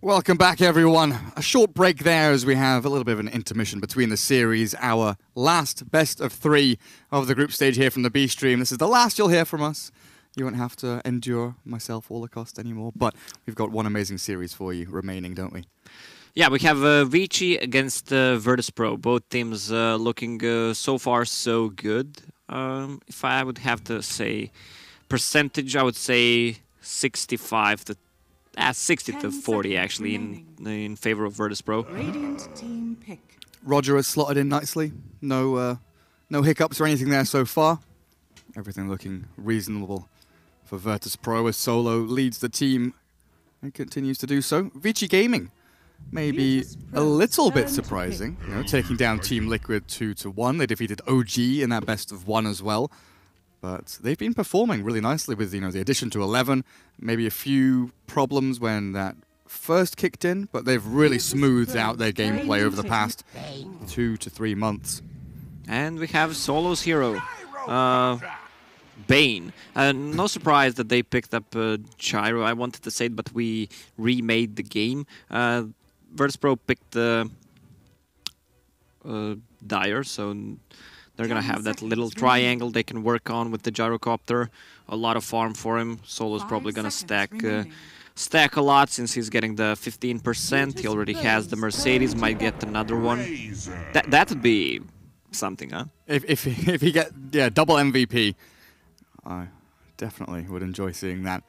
Welcome back, everyone. A short break there as we have a little bit of an intermission between the series. Our last best of 3 of the group stage here from the B stream. This is the last you'll hear from us. You won't have to endure myself all the cost anymore, but we've got one amazing series for you remaining, don't we? Yeah, we have Vici against Virtus.pro. Both teams looking so far so good. If I would have to say percentage, I would say 65 to 60 to 40 actually in favor of Virtus.pro. Radiant team pick. Roger has slotted in nicely. No hiccups or anything there so far. Everything looking reasonable for Virtus.pro as Solo leads the team and continues to do so. Vici Gaming maybe a little bit surprising, you know, taking down Team Liquid 2-1. They defeated OG in that best of 1 as well. But they've been performing really nicely with, you know, the addition to 11, maybe a few problems when that first kicked in, but they've really smoothed out their gameplay over the past 2 to 3 months. And we have Solo's hero, Bane. No surprise that they picked up Gyro. I wanted to say it, but we remade the game. Virtus.pro picked Dire, so they're going to have that little triangle they can work on with the gyrocopter. A lot of farm for him. Solo's probably going to stack a lot since he's getting the 15%. He already has the Mercedes, might get another one. That would be something, huh? If he get double MVP, I definitely would enjoy seeing that.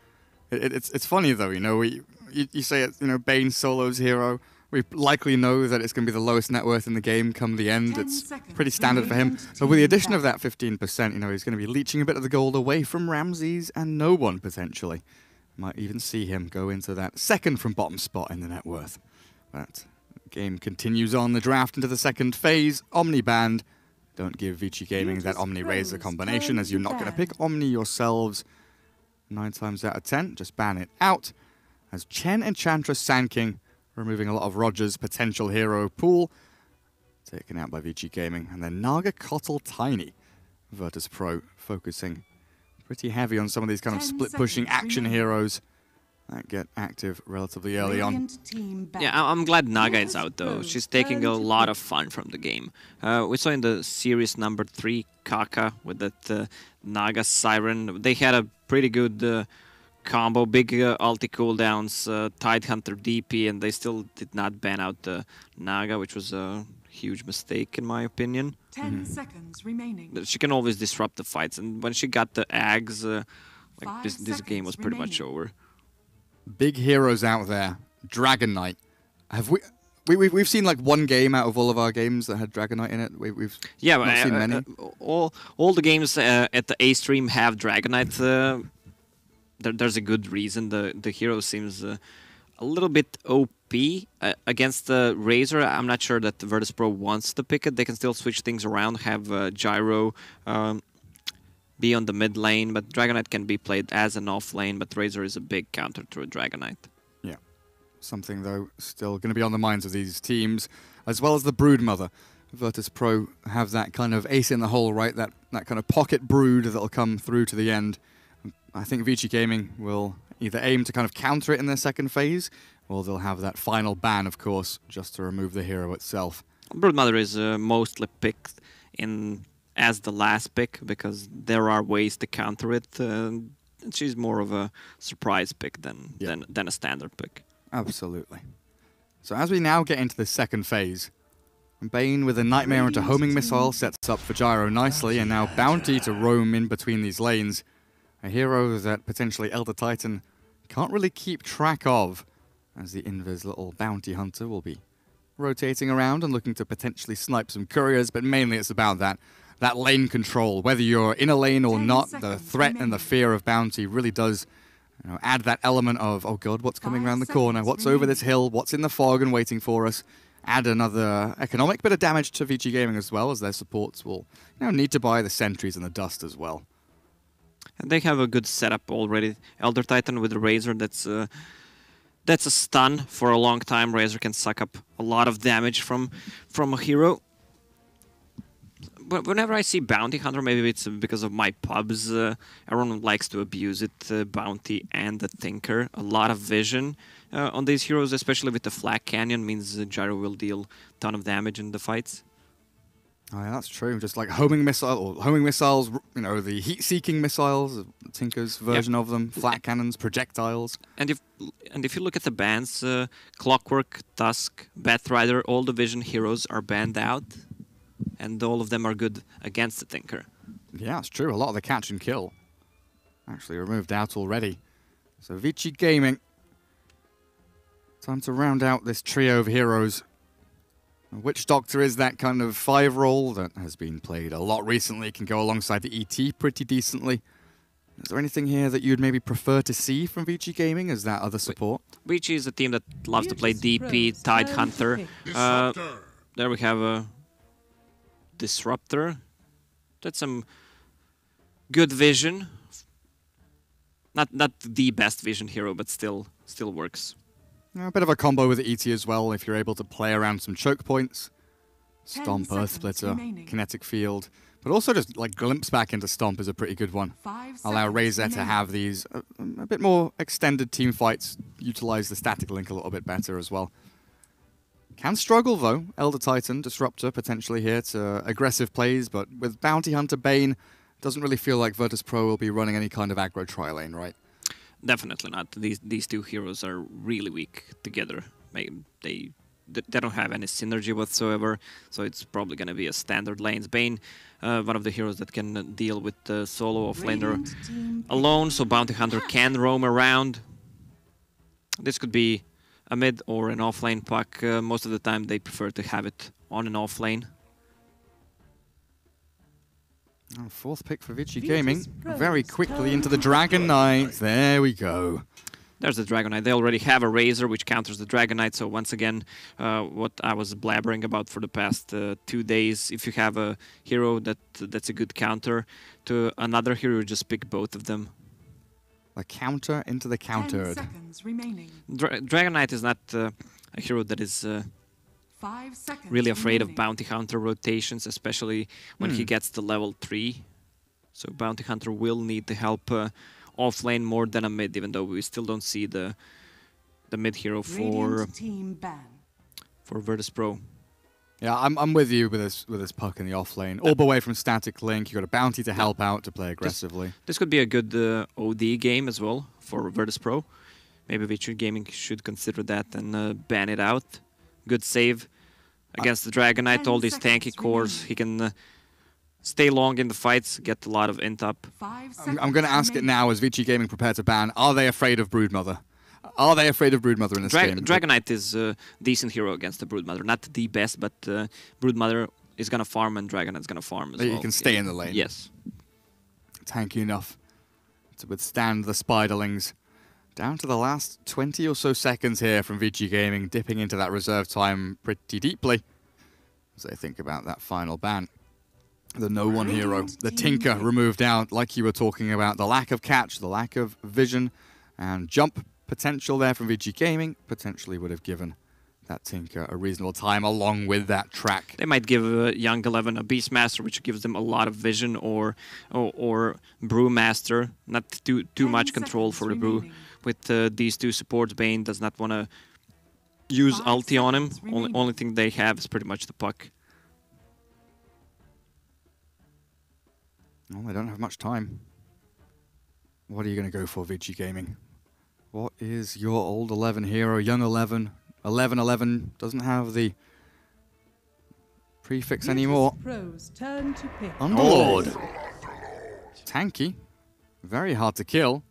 It's funny though, you know, you say it's, you know, Bane Solo's hero. We likely know that it's going to be the lowest net worth in the game come the end. It's pretty standard for him. But with the addition of that 15%, you know, he's going to be leeching a bit of the gold away from Ramses and no one, potentially. Might even see him go into that second from bottom spot in the net worth. But the game continues on, the draft into the second phase. Omni banned. Don't give Vici Gaming that Omni Razor combination, as you're not going to pick Omni yourselves 9 times out of 10. Just ban it out. As Chen Enchantress Sand King removing a lot of Roger's potential hero pool. Taken out by Vici Gaming. And then Naga Kotl Tiny. Virtus.pro focusing pretty heavy on some of these kind of split-pushing action heroes that get active relatively early on. Yeah, I'm glad Naga is out, though. She's taking a lot of fun from the game. We saw in the series number 3, Kaka, with that Naga Siren. They had a pretty good combo, big ulti cooldowns, Tidehunter DP, and they still did not ban out the Naga, which was a huge mistake in my opinion. 10 seconds remaining. She can always disrupt the fights, and when she got the Ags, like this game was pretty much over. Big heroes out there. Dragon Knight. Have we've seen like one game out of all of our games that had Dragon Knight in it. We've not seen many. All the games at the A stream have Dragon Knight. There's a good reason. The hero seems a little bit OP against the Razor. I'm not sure that Virtus.pro wants to pick it. They can still switch things around, have Gyro be on the mid lane, but Dragon Knight can be played as an off lane, but Razor is a big counter to a Dragon Knight. Yeah. Something, though, still going to be on the minds of these teams, as well as the Broodmother. Virtus.pro have that kind of ace in the hole, right? That kind of pocket brood that'll come through to the end. I think Vici Gaming will either aim to kind of counter it in their second phase, or they'll have that final ban, of course, just to remove the hero itself. Broodmother is mostly picked as the last pick, because there are ways to counter it. She's more of a surprise pick than a standard pick. Absolutely. So as we now get into the second phase, Bane with a Nightmare into homing missile sets up for Gyro nicely, and now Bounty to roam in between these lanes. A hero that potentially Elder Titan can't really keep track of, as the Invis little bounty hunter will be rotating around and looking to potentially snipe some couriers, but mainly it's about that lane control. Whether you're in a lane or not, the threat and the fear of bounty really does, you know, add that element of, oh god, what's coming around the corner, what's over this hill, what's in the fog and waiting for us. Add another economic bit of damage to Vici Gaming as well, as their supports will, you know, need to buy the sentries and the dust as well. And they have a good setup already. Elder Titan with the Razor, that's a stun for a long time. Razor can suck up a lot of damage from a hero. But whenever I see Bounty Hunter, maybe it's because of my pubs, everyone likes to abuse it, Bounty and the Tinker. A lot of vision on these heroes, especially with the Flak Canyon, means Gyro will deal a ton of damage in the fights. Oh, yeah, that's true. Just like homing missiles, you know, the heat-seeking missiles, Tinker's version of them, flat cannons, projectiles. And if you look at the bans, Clockwork, Tusk, Batrider, all the Vision heroes are banned out, and all of them are good against the Tinker. Yeah, it's true. A lot of the catch and kill actually removed out already. So Vici Gaming, time to round out this trio of heroes. Witch Doctor is that kind of 5 role that has been played a lot recently, can go alongside the ET pretty decently. Is there anything here that you'd maybe prefer to see from Vici Gaming as that other support? Vici is a team that loves to play DP, Tide Hunter. There we have a Disruptor. That's some good vision. Not the best vision hero, but still works. A bit of a combo with the ET as well, if you're able to play around some choke points. Stomp, Earth Splitter, Kinetic Field. But also just like glimpse back into Stomp is a pretty good one. Allow Razor to have these a bit more extended team fights, utilize the static link a little bit better as well. Can struggle though, Elder Titan, Disruptor potentially here to aggressive plays, but with Bounty Hunter Bane, doesn't really feel like Virtus.pro will be running any kind of aggro tri-lane, right? Definitely not. These two heroes are really weak together. They don't have any synergy whatsoever, so it's probably going to be a standard lanes. Bane, one of the heroes that can deal with the solo offlaner alone, so Bounty Hunter can roam around. This could be a mid or an offlane puck. Most of the time they prefer to have it on an offlane. Oh, 4th pick for Vici Gaming. Very quickly into the Dragon Knight. There we go. There's the Dragon Knight. They already have a Razor, which counters the Dragon Knight. So once again, what I was blabbering about for the past 2 days, if you have a hero that's a good counter to another hero, just pick both of them. A counter into the countered. 10 seconds remaining. Dragon Knight is not a hero that is 5 seconds really afraid of remaining. Bounty Hunter rotations, especially when he gets to level 3. So Bounty Hunter will need to help offlane more than a mid, even though we still don't see the mid hero for Radiant team ban. Virtus.pro. Yeah, I'm with you with this puck in the offlane. All away from static link. You got a Bounty to help out to play aggressively. This could be a good OD game as well for Virtus.pro. Maybe Vici Gaming should consider that and ban it out. Good save against the Dragon Knight. All these tanky cores, he can stay long in the fights, get a lot of int up. 5 seconds I'm going to ask it remaining. now as Vici Gaming prepare to ban. Are they afraid of Broodmother? Are they afraid of Broodmother in this game? Dragon Knight is a decent hero against the Broodmother. Not the best, but Broodmother is going to farm and Dragon Knight's going to farm as well. You can stay in the lane. Yes. Tanky enough to withstand the Spiderlings. Down to the last 20 or so seconds here from Vici Gaming, dipping into that reserve time pretty deeply as they think about that final ban. The no-one hero, the Tinker removed out, like you were talking about. The lack of catch, the lack of vision, and jump potential there from Vici Gaming potentially would have given that Tinker a reasonable time along with that track. They might give Young 11 a Beastmaster, which gives them a lot of vision, or Brewmaster. Not too much control for the Brew. With these two supports, Bane does not want to use 5 ulti on him. seconds Only thing they have is pretty much the puck. Well, they don't have much time. What are you going to go for, Vici Gaming? What is your old 11 hero, young 11? 11 doesn't have the prefix anymore. Virtus.pro's turn to pick. Underlord. Tanky. Very hard to kill.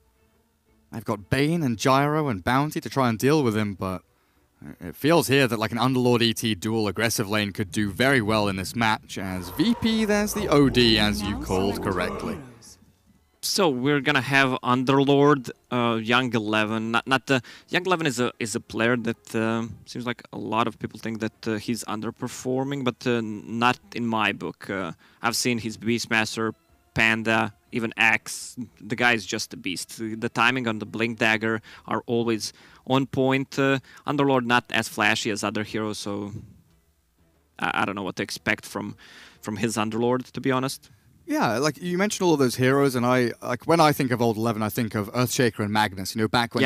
I've got Bane and Gyro and Bounty to try and deal with him, but it feels here that like an Underlord ET dual aggressive lane could do very well in this match. As VP, there's the OD, as you called correctly. So we're gonna have Underlord, Young 11. Not the Young 11 is a player that seems like a lot of people think that he's underperforming, but not in my book. I've seen his Beastmaster, Panda, even Axe. The guy is just a beast. The timing on the Blink Dagger are always on point. Underlord not as flashy as other heroes, so I don't know what to expect from his Underlord, to be honest. Yeah, like you mentioned all of those heroes, and when I think of Old 11, I think of Earthshaker and Magnus. You know, back when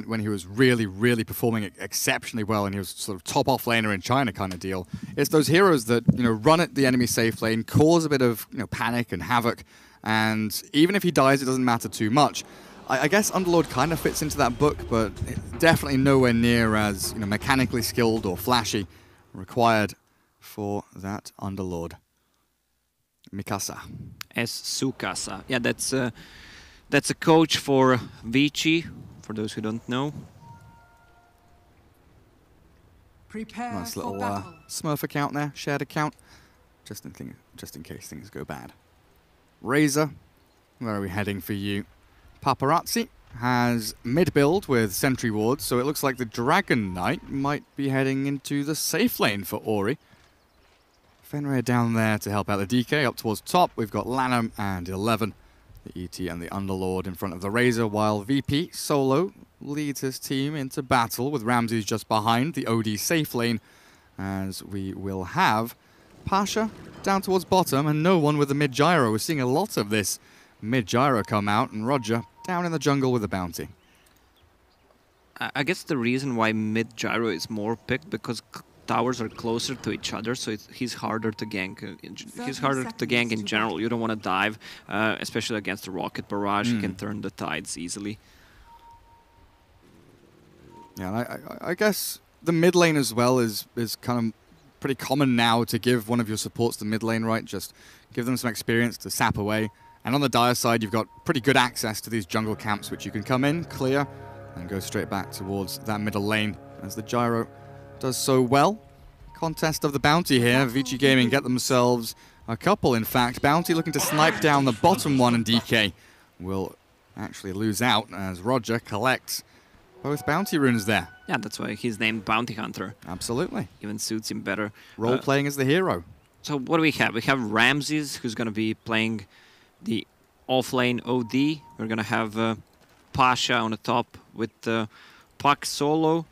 when he was really performing exceptionally well, and he was sort of top offlaner in China kind of deal. It's those heroes that run at the enemy safe lane, cause a bit of panic and havoc, and even if he dies, it doesn't matter too much. I guess Underlord kind of fits into that book, but definitely nowhere near as mechanically skilled or flashy required for that Underlord. Mikasa. Sukasa. Yeah, that's a coach for Vici, for those who don't know. Prepare Nice for little battle. Smurf account there, shared account, just in case things go bad. Razor, where are we heading for you? Paparazzi has mid build with sentry wards, so it looks like the Dragon Knight might be heading into the safe lane for Ori. Fenrir down there to help out the DK. Up towards top, we've got Lanham and 11, the ET and the Underlord in front of the Razor, while VP Solo leads his team into battle with Ramses just behind the OD safe lane, as we will have Pasha down towards bottom and no one with the mid gyro. We're seeing a lot of this mid gyro come out, and Roger down in the jungle with the bounty. I guess the reason why mid gyro is more picked because towers are closer to each other, so he's harder to gank. He's harder to gank in general. You don't want to dive, especially against a rocket barrage. You can turn the tides easily. Yeah, and I guess the mid lane as well is kind of pretty common now to give one of your supports the mid lane, right? Just give them some experience to sap away. And on the Dire side, you've got pretty good access to these jungle camps, which you can come in, clear, and go straight back towards that middle lane as the gyro does so well. Contest of the bounty here. Vici Gaming get themselves a couple, in fact. Bounty looking to snipe down the bottom one, and DK will actually lose out as Roger collects both bounty runes there. Yeah, that's why he's named Bounty Hunter. Absolutely. Even suits him better. Role-playing as the hero. So what do we have? We have Ramses, who's going to be playing the offlane OD. We're going to have Pasha on the top with Puck Solo.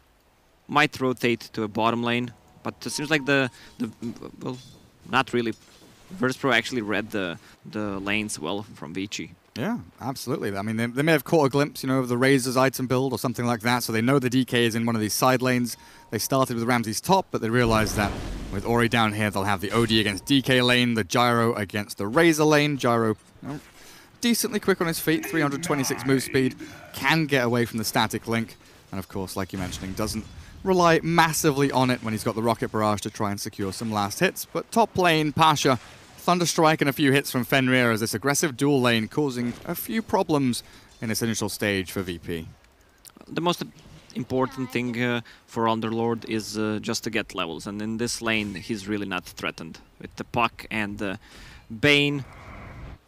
Might rotate to a bottom lane, but it seems like well, not really. Virtus.pro actually read the lanes well from Vici. Yeah, absolutely. I mean, they may have caught a glimpse, of the Razor's item build or something like that, so they know the DK is in one of these side lanes. They started with Ramses top, but they realized that with Ori down here, they'll have the OD against DK lane, the Gyro against the Razor lane. Gyro, decently quick on his feet, 326 move speed, can get away from the static link, and of course, like you're mentioning, doesn't rely massively on it when he's got the rocket barrage to try and secure some last hits. But top lane, Pasha, Thunderstrike and a few hits from Fenrir as this aggressive dual lane causing a few problems in this initial stage for VP. The most important thing for Underlord is just to get levels, and in this lane he's really not threatened. With the Puck and the Bane,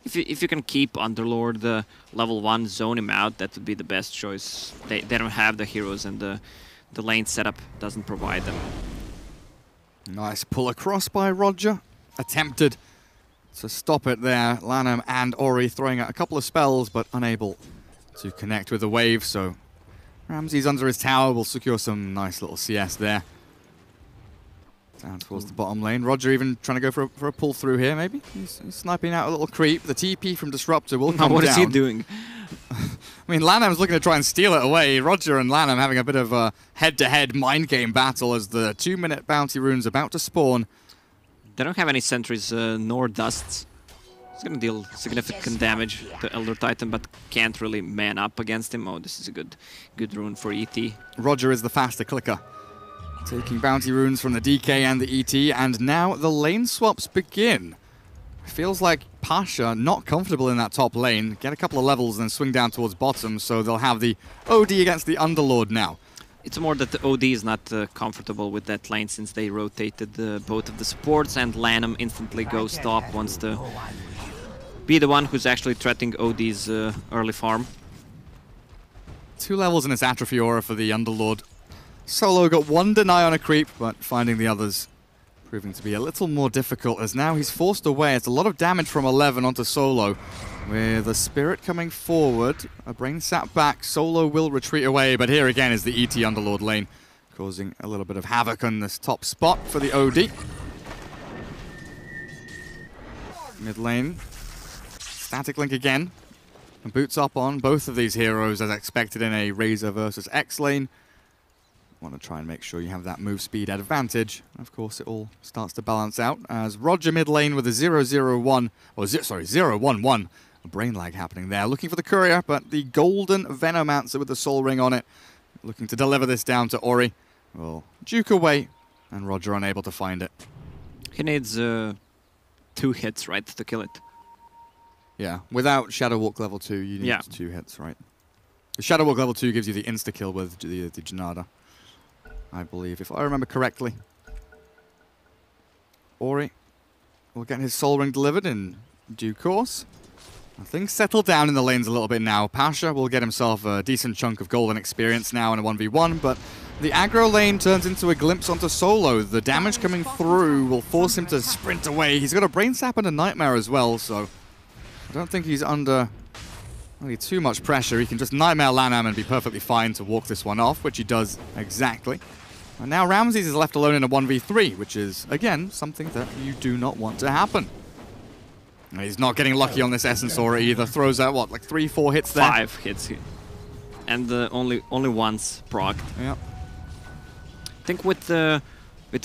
if you can keep Underlord level 1, zone him out, that would be the best choice. They don't have the heroes, and the lane setup doesn't provide them. Nice pull across by Roger. Attempted to stop it there. Lanham and Ori throwing out a couple of spells, but unable to connect with the wave, so Ramses under his tower will secure some nice little CS there. Down towards the bottom lane. Roger even trying to go for a pull through here, maybe? He's sniping out a little creep. The TP from Disruptor will come down. What is he doing? I mean, Lanham's looking to try and steal it away. Roger and Lanham having a bit of a head-to-head mind game battle as the 2-minute bounty rune's about to spawn. They don't have any sentries nor dusts. It's going to deal significant damage to Elder Titan, but can't really man up against him. Oh, this is a good rune for ET. Roger is the faster clicker, taking bounty runes from the DK and the ET, and now the lane swaps begin. Feels like Pasha not comfortable in that top lane. Get a couple of levels and then swing down towards bottom, so they'll have the OD against the Underlord now. It's more that the OD is not comfortable with that lane since they rotated both of the supports, and Lanham instantly goes top, wants to be the one who's actually threatening OD's early farm. 2 levels in its Atrophy Aura for the Underlord. Solo got 1 deny on a creep, but finding the others proving to be a little more difficult as now he's forced away. It's a lot of damage from 11 onto Solo. With a Spirit coming forward, a Brain Sap back, Solo will retreat away, but here again is the ET Underlord lane, causing a little bit of havoc on this top spot for the OD. Mid lane. Static Link again. And boots up on both of these heroes as expected in a Razor versus X lane. Want to try and make sure you have that move speed advantage. Of course, it all starts to balance out as Roger mid lane with a 0-0-1, or 0-1-1. A brain lag happening there. Looking for the courier, but the golden Venomancer with the soul ring on it. Looking to deliver this down to Ori. Will juke away, and Roger unable to find it. He needs 2 hits, right, to kill it. Yeah, without Shadow Walk level 2, you need 2 hits, right? The Shadow Walk level 2 gives you the insta-kill with the Janada, I believe, if I remember correctly. Ori will get his soul ring delivered in due course. Things settle down in the lanes a little bit now. Pasha will get himself a decent chunk of golden experience now in a 1v1, but the aggro lane turns into a glimpse onto Solo. The damage coming through will force him to sprint away. He's got a Brain Sap and a Nightmare as well, so I don't think he's under really too much pressure. He can just Nightmare Lanham and be perfectly fine to walk this one off, which he does exactly. And now Ramses is left alone in a 1v3, which is, again, something that you do not want to happen. And he's not getting lucky on this Essence Aura either. Throws out, what, like 3-4 hits there? 5 hits. And only once procced. Yep. I think with the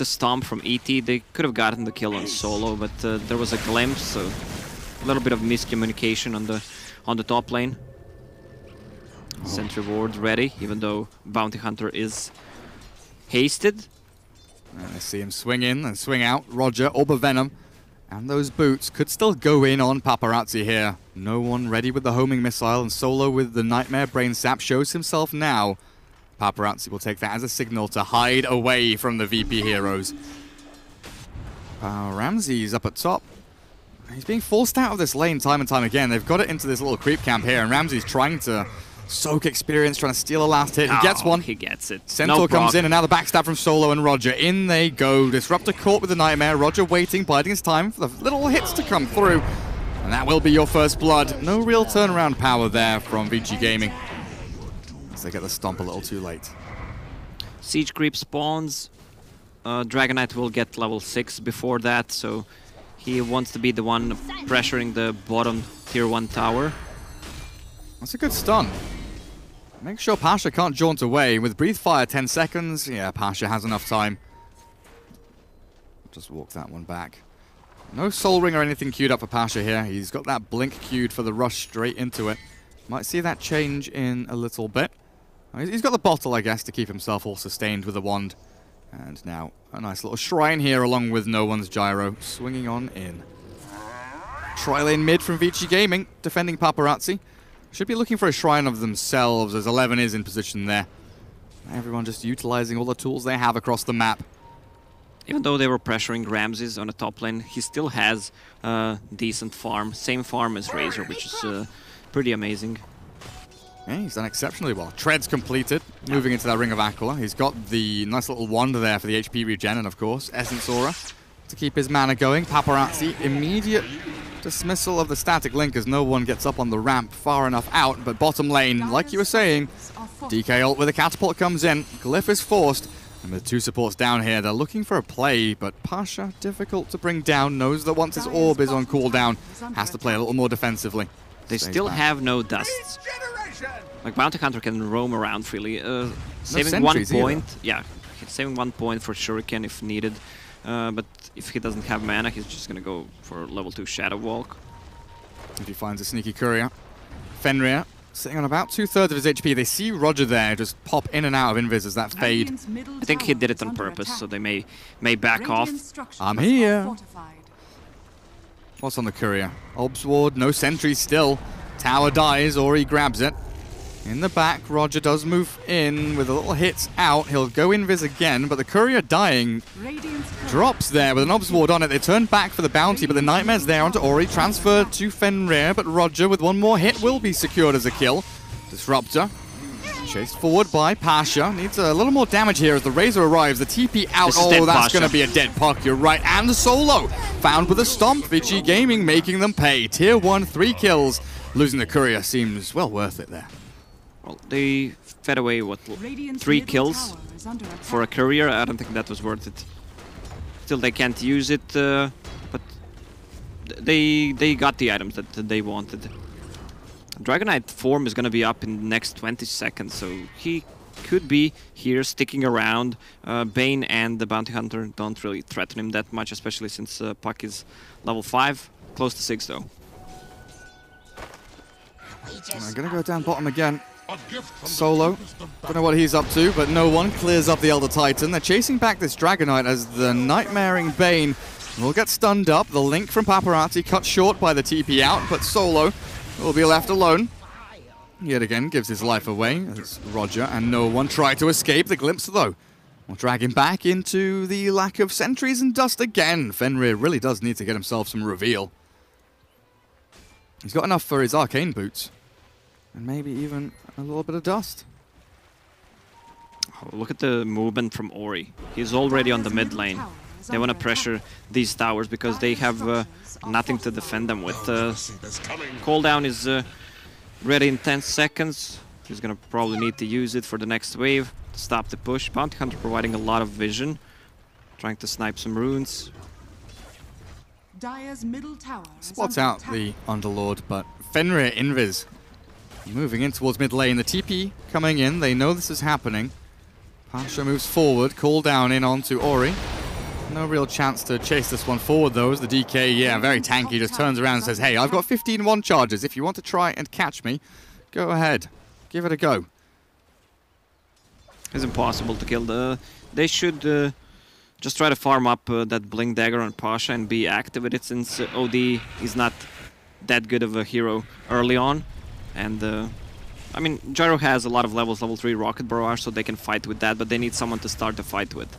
Stomp from ET, they could have gotten the kill on Solo, but there was a glimpse, so a little bit of miscommunication on the top lane. Sentry Ward ready, even though Bounty Hunter is hasted. And I see him swing in and swing out. Roger, Orb of Venom, and those boots could still go in on Paparazzi here. No one ready with the homing missile, and Solo with the Nightmare Brain Sap shows himself now. Paparazzi will take that as a signal to hide away from the VP heroes. Ramsey's up at top. He's being forced out of this lane time and time again. They've got it into this little creep camp here, and Ramsey's trying to soak experience, trying to steal a last hit. He gets one. He gets it. Centaur comes in, and now the backstab from Solo and Roger. In they go. Disruptor caught with the Nightmare. Roger waiting, biding his time for the little hits to come through. And that will be your first blood. No real turnaround power there from Vici Gaming, as they get the stomp a little too late. Siege creep spawns. Dragon Knight will get level 6 before that, so he wants to be the one pressuring the bottom tier 1 tower. That's a good stun. Make sure Pasha can't jaunt away. With Breathe Fire 10 seconds, yeah, Pasha has enough time. Just walk that one back. No Soul Ring or anything queued up for Pasha here. He's got that Blink queued for the rush straight into it. Might see that change in a little bit. He's got the bottle, I guess, to keep himself all sustained with the wand. And now a nice little shrine here along with No One's Gyro swinging on in. Tri-lane mid from Vici Gaming, defending Paparazzi. Should be looking for a shrine of themselves as 11 is in position there. Everyone just utilizing all the tools they have across the map. Even though they were pressuring Ramses on the top lane, he still has a decent farm. Same farm as Razor, which is pretty amazing. Yeah, he's done exceptionally well. Tread's completed, moving into that Ring of Aquila. He's got the nice little wand there for the HP regen, and of course, Essence Aura to keep his mana going. Paparazzi, immediate dismissal of the static link as no one gets up on the ramp far enough out, but bottom lane, like you were saying, DK ult with a catapult comes in, Glyph is forced, and with 2 supports down here, they're looking for a play, but Pasha, difficult to bring down, knows that once his orb is on cooldown, has to play a little more defensively. They still have no dusts. Like, Bounty Hunter can roam around freely, saving 1 point. Either. Yeah, saving 1 point for Shuriken if needed. But if he doesn't have mana, he's just gonna go for level 2 Shadow Walk. If he finds a sneaky courier. Fenrir sitting on about 2/3 of his HP. They see Roger there just pop in and out of invis as that fade. I think he did it on purpose, so they may back off. I'm here. What's on the courier? Obs Ward, no sentry still. Tower dies or he grabs it. In the back, Roger does move in with a little hit out. He'll go invis again, but the courier dying drops there with an Obs Ward on it. They turn back for the bounty, but the Nightmare's there onto Ori. Transferred to Fenrir, but Roger with one more hit will be secured as a kill. Disruptor chased forward by Pasha. Needs a little more damage here as the Razor arrives. The TP out. Oh, that's going to be a dead puck. You're right. And Solo found with a stomp. Vici Gaming making them pay. Tier 1, 3 kills. Losing the courier seems well worth it there. Well, they fed away, what, 3 kills for a courier? I don't think that was worth it. Still, they can't use it, but they got the items that they wanted. Dragon Knight form is going to be up in the next 20 seconds, so he could be here sticking around. Bane and the Bounty Hunter don't really threaten him that much, especially since Puck is level 5, close to 6 though. I'm going to go down bottom again. Solo, don't know what he's up to, but no one clears up the Elder Titan. They're chasing back this Dragon Knight as the Nightmaring Bane will get stunned up. The link from Paparazzi cut short by the TP out, but Solo will be left alone. Yet again gives his life away as Roger and no one try to escape. The glimpse though will drag him back into the lack of sentries and dust again. Fenrir really does need to get himself some reveal. He's got enough for his arcane boots and maybe even a little bit of dust. Oh, look at the movement from Ori. He's already on the mid lane. They want to pressure these towers because they have nothing to defend them with. Cooldown is ready in 10 seconds. He's going to probably need to use it for the next wave to stop the push. Bounty Hunter providing a lot of vision, trying to snipe some runes. Dire's middle tower Spots out the Underlord, but Fenrir Invis moving in towards mid lane. The TP coming in. They know this is happening. Pasha moves forward. Cooldown in onto Ori. No real chance to chase this one forward, though, as the DK, yeah, very tanky, just turns around and says, hey, I've got 15 one charges. If you want to try and catch me, go ahead. Give it a go. It's impossible to kill. They should just try to farm up that Blink Dagger on Pasha and be active with it, since OD is not that good of a hero early on. And, I mean, Gyro has a lot of levels, level 3 Rocket Barrage, so they can fight with that, but they need someone to start the fight with.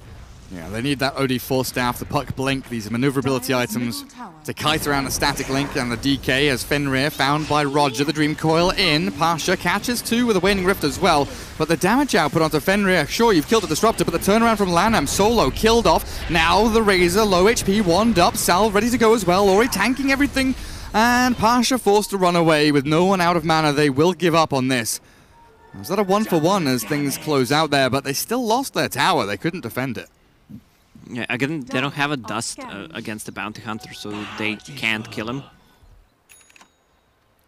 Yeah, they need that OD Force Staff, the Puck Blink, these maneuverability items to kite around the static link, and the DK as Fenrir found by Roger, the Dream Coil in. Pasha catches 2 with a Waning Rift as well, but the damage output onto Fenrir, sure, you've killed a Disruptor, but the turnaround from Lanham, Solo killed off. Now the Razor, low HP, wand up, Sal ready to go as well, Ori tanking everything, and Pasha forced to run away with no one out of mana. They will give up on this. Was that a 1-for-1 as things close out there, but they still lost their tower, they couldn't defend it. Yeah, again, they don't have a dust against the Bounty Hunter, so they can't kill him.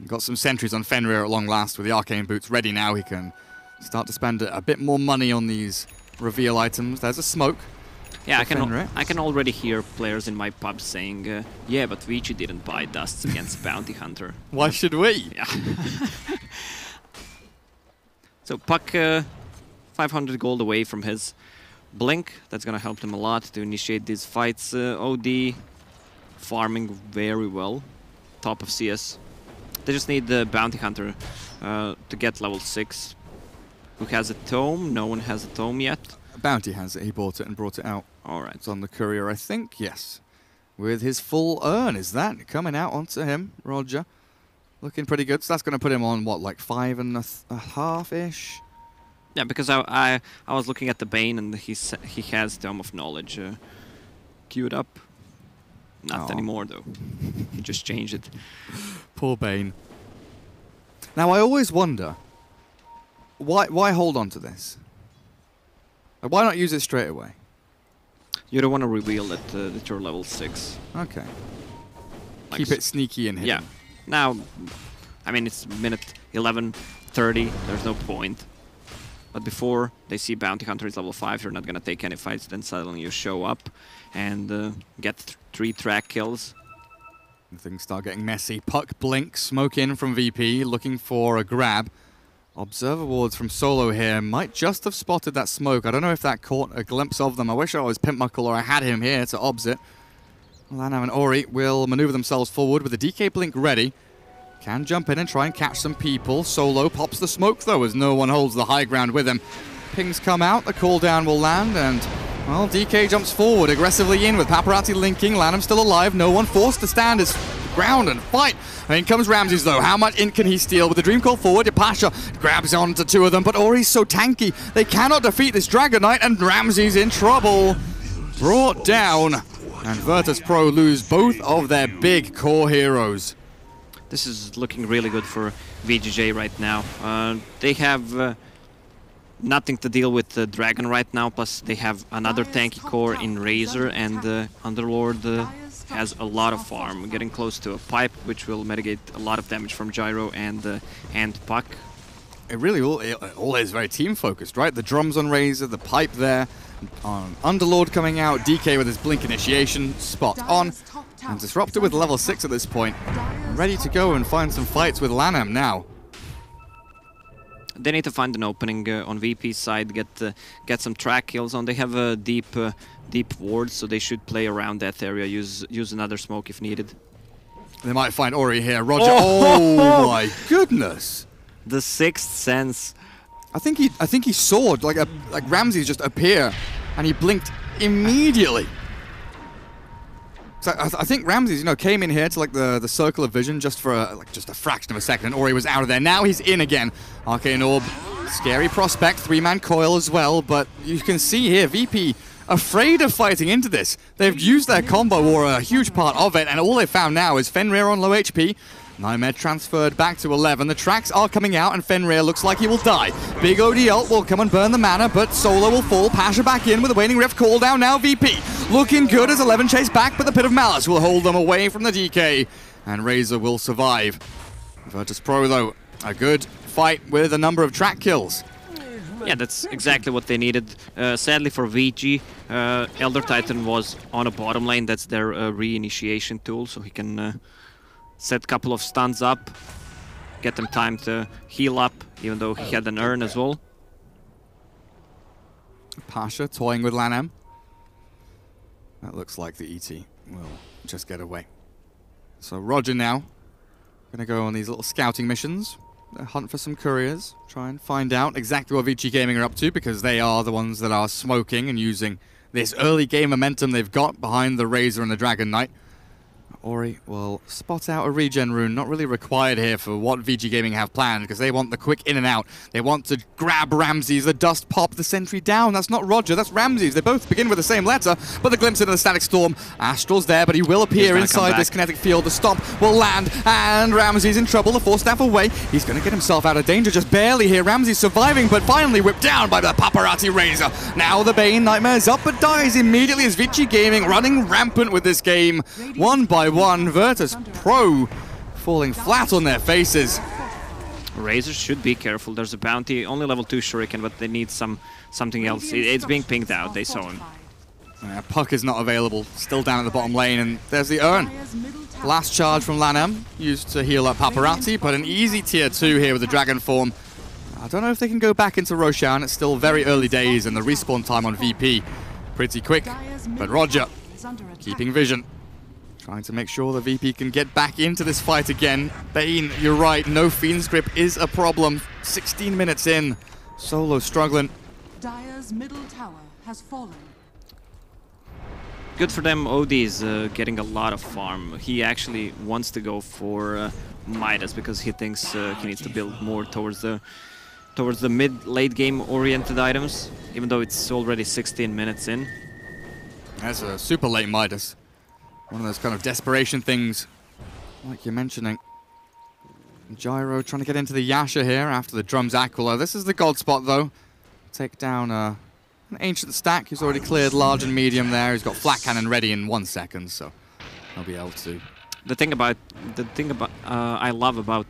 Got some sentries on Fenrir at long last with the Arcane Boots ready now. He can start to spend a bit more money on these reveal items. There's a smoke. Yeah, I can already hear players in my pub saying, yeah, but Vici didn't buy dusts against Bounty Hunter. Why should we? Yeah. So Puck 500 gold away from his Blink. That's going to help them a lot to initiate these fights. OD farming very well. Top of CS. They just need the Bounty Hunter to get level 6. Who has a tome? No one has a tome yet. Bounty has it. He bought it and brought it out. Alright. It's on the courier, I think. Yes. With his full urn. Is that coming out onto him? Roger. Looking pretty good. So that's going to put him on, what, like 5.5-ish? Yeah, because I was looking at the Bane and he has Dome of Knowledge queued up. Not anymore though. He just changed it. Poor Bane. Now I always wonder, why hold on to this? Why not use it straight away? You don't want to reveal that you're level 6. Okay. Like Keep it sneaky and hidden. Yeah. Now, I mean, it's minute 11:30. There's no point. But before they see Bounty Hunter is level 5, you're not going to take any fights, then suddenly you show up and get 3 track kills. Things start getting messy. Puck Blink, smoke in from VP, looking for a grab. Observer wards from Solo here might just have spotted that smoke. I don't know if that caught a glimpse of them. I wish I was Pimpmuckle or I had him here to obs it. Lanham and Ori will maneuver themselves forward with the DK Blink ready. Can jump in and try and catch some people. Solo pops the smoke, though, as no one holds the high ground with him. Pings come out, the cooldown will land, and, well, DK jumps forward, aggressively in with Paparazzi linking. Lanham still alive, no one forced to stand his ground and fight. And in comes Ramses, though. How much int can he steal? With the Dream Call forward, Pasha grabs onto 2 of them, but Ori's so tanky, they cannot defeat this Dragon Knight, and Ramses in trouble. Brought down, and Virtus.pro lose both of their big core heroes. This is looking really good for VGJ right now. They have nothing to deal with the Dragon right now, plus they have another tanky core in Razor, and Underlord has a lot of farm, getting close to a pipe, which will mitigate a lot of damage from Gyro and Puck. It really all is very team-focused, right? The drums on Razor, the pipe there, Underlord coming out, DK with his Blink initiation, spot on, and Disruptor with level 6 at this point, ready to go and find some fights with Lanham now. They need to find an opening on VP's side, get some track kills on. They have a deep ward, so they should play around that area, use another smoke if needed. They might find Ori here. Roger, oh my goodness! The Sixth Sense. I think he saw like Ramses just appear, and he blinked immediately. So I think Ramses, came in here to like the circle of vision just for just a fraction of a second, and Ori was out of there. Now he's in again. Arcane Orb, scary prospect, 3-man coil as well. But you can see here, VP afraid of fighting into this. They've used their combo war, a huge part of it, and all they found now is Fenrir on low HP. Nightmare transferred back to 11. The tracks are coming out, and Fenrir looks like he will die. Big OD ult will come and burn the mana, but Solo will fall. Pasha back in with a Waning Rift call down now. VP looking good as 11 chase back, but the Pit of Malice will hold them away from the DK, and Razor will survive. Virtus.pro, though, a good fight with a number of track kills. Yeah, that's exactly what they needed. Sadly for Vici, Elder Titan was on a bottom lane. That's their re-initiation tool, so he can set a couple of stuns up, get them time to heal up, even though he had an urn as well. Pasha toying with Lanham. That looks like the ET will just get away. So Roger now gonna go on these little scouting missions, hunt for some couriers, try and find out exactly what Vici Gaming are up to, because they are the ones that are smoking and using this early game momentum they've got behind the Razor and the Dragon Knight. Ori will spot out a regen rune, not really required here for what Vici Gaming have planned, because they want the quick in and out. They want to grab Ramses, the dust pop, the sentry down. That's not Roger, that's Ramses. They both begin with the same letter, but the glimpse into the Static Storm. Astral's there, but he will appear inside this kinetic field. The stomp will land, and Ramses in trouble. The Force Staff away. He's going to get himself out of danger, just barely here. Ramses surviving, but finally whipped down by the Paparazzi Razor. Now the Bane Nightmare's up, but dies immediately as Vici Gaming running rampant with this game. 1 by 1, Virtus.pro falling flat on their faces. Razor should be careful. There's a bounty, only level 2 Shuriken, but they need something else. It's being pinged out, they saw him. Puck is not available, still down at the bottom lane, and there's the urn. Last charge from Lanham, used to heal up Paparazzi, but an easy tier 2 here with the Dragon form. I don't know if they can go back into Roshan. It's still very early days, and the respawn time on VP pretty quick. But Roger, keeping vision, trying to make sure the VP can get back into this fight again. Bane, you're right, no Fiend's Grip is a problem. 16 minutes in, Solo struggling. Dire's middle tower has fallen. Good for them, OD is getting a lot of farm. He actually wants to go for Midas because he thinks he needs to build more towards the mid-late game oriented items, even though it's already 16 minutes in. That's a super late Midas. One of those kind of desperation things, like you're mentioning. Gyro trying to get into the Yasha here after the Drums Aquila. This is the God spot, though. Take down an Ancient Stack. He's already cleared large and medium there. He's got Flat Cannon ready in 1 second, so he'll be able to. The thing about I love about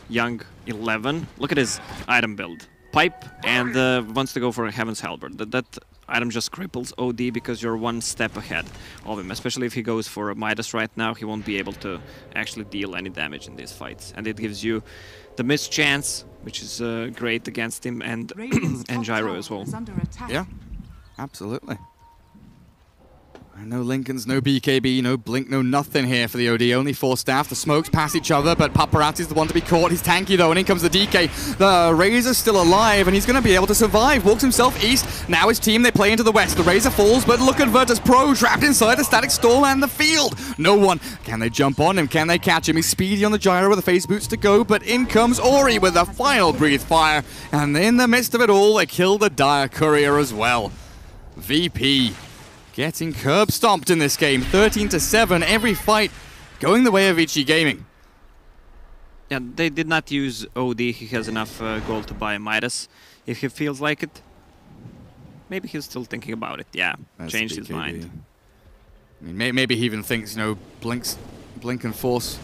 young 11. Look at his item build. Pipe and wants to go for a Heaven's Halberd. That item just cripples OD because you're 1 step ahead of him. Especially if he goes for a Midas right now, he won't be able to actually deal any damage in these fights. And it gives you the missed chance, which is great against him, and and Gyro as well. Yeah, absolutely. No Lincolns, no BKB, no Blink, no nothing here for the OD. Only 4 staff. The smokes pass each other, but Paparazzi's the one to be caught. He's tanky though, and in comes the DK. The Razor's still alive, and he's going to be able to survive. Walks himself east. Now his team, they play into the west. The Razor falls, but look at Virtus.pro trapped inside the Static Storm and the field. No one. Can they jump on him? Can they catch him? He's speedy on the Gyro with the phase boots to go, but in comes Ori with the final breathe fire. And in the midst of it all, they kill the Dire Courier as well. VP getting curb stomped in this game, 13-7, every fight going the way of Vici Gaming. Yeah, they did not use OD, he has enough gold to buy Midas. if he feels like it. Maybe he's still thinking about it. Yeah, That's changed his BKB. mind. I mean, maybe he even thinks, you know, blink and force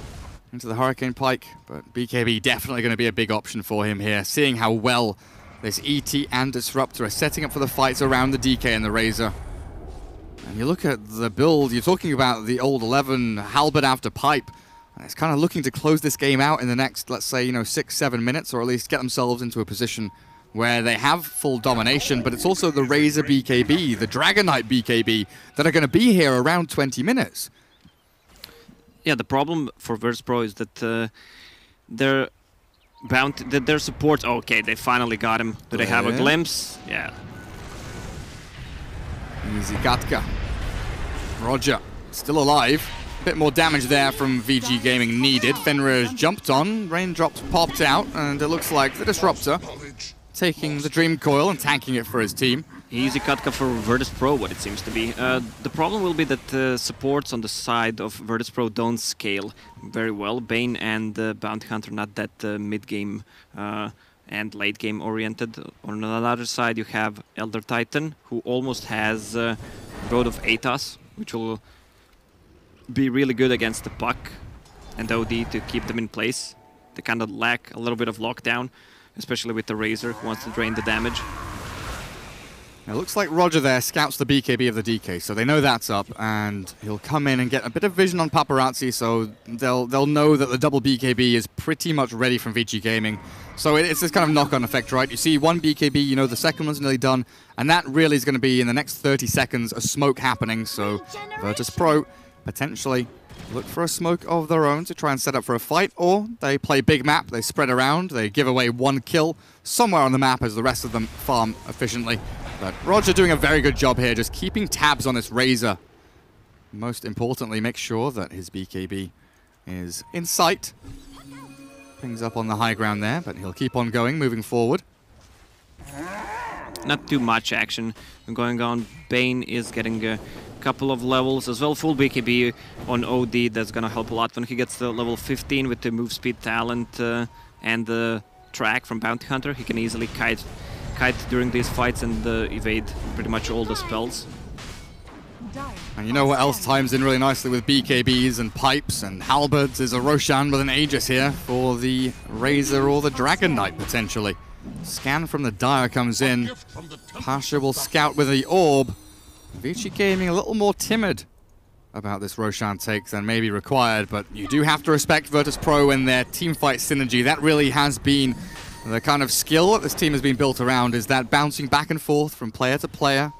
into the Hurricane Pike, but BKB definitely going to be a big option for him here, seeing how well this ET and Disruptor are setting up for the fights around the DK and the Razor. And you look at the build, you're talking about the old 11 Halberd after Pipe, and it's kind of looking to close this game out in the next, let's say, you know, 6-7 minutes, or at least get themselves into a position where they have full domination, but it's also the Razor BKB, the Dragon Knight BKB, that are going to be here around 20 minutes. Yeah, the problem for Virtus.pro is that their support. Okay, they finally got him. Do they have a glimpse? Yeah. Easy Gatka. Roger, still alive. A bit more damage there from VG Gaming needed. Fenrir's jumped on, Raindrops popped out, and it looks like the Disruptor taking the Dream Coil and tanking it for his team. Easy Katka for Virtus.pro, what it seems to be. The problem will be that supports on the side of Virtus.pro don't scale very well. Bane and Bounty Hunter not that mid-game and late-game oriented. On another side you have Elder Titan, who almost has Road of Atos, which will be really good against the Puck and OD to keep them in place. They kind of lack a little bit of lockdown, especially with the Razor, who wants to drain the damage. It looks like Roger there scouts the BKB of the DK, so they know that's up, and he'll come in and get a bit of vision on Paparazzi, so they'll know that the double BKB is pretty much ready from Vici Gaming. So it's this kind of knock-on effect, right? You see one BKB, you know the second one's nearly done, and that really is going to be, in the next 30 seconds, a smoke happening, so Virtus.pro potentially look for a smoke of their own to try and set up for a fight, or they play big map, they spread around, they give away one kill somewhere on the map as the rest of them farm efficiently. But Roger doing a very good job here, just keeping tabs on this Razor. Most importantly, make sure that his BKB is in sight. Pings up on the high ground there, but he'll keep on going, moving forward. Not too much action going on. Bane is getting a couple of levels as well. Full BKB on OD, that's gonna help a lot when he gets to level 15 with the move speed talent and the track from Bounty Hunter. He can easily kite during these fights and evade pretty much all the spells. And you know what else times in really nicely with BKBs and pipes and halberds is a Roshan with an Aegis here for the Razor or the Dragon Knight potentially. Scan from the Dire comes in. Pasha will scout with the Orb. Vici Gaming a little more timid about this Roshan take than maybe required, but you do have to respect Virtus.pro and their teamfight synergy. That really has been the kind of skill that this team has been built around, is that bouncing back and forth from player to player,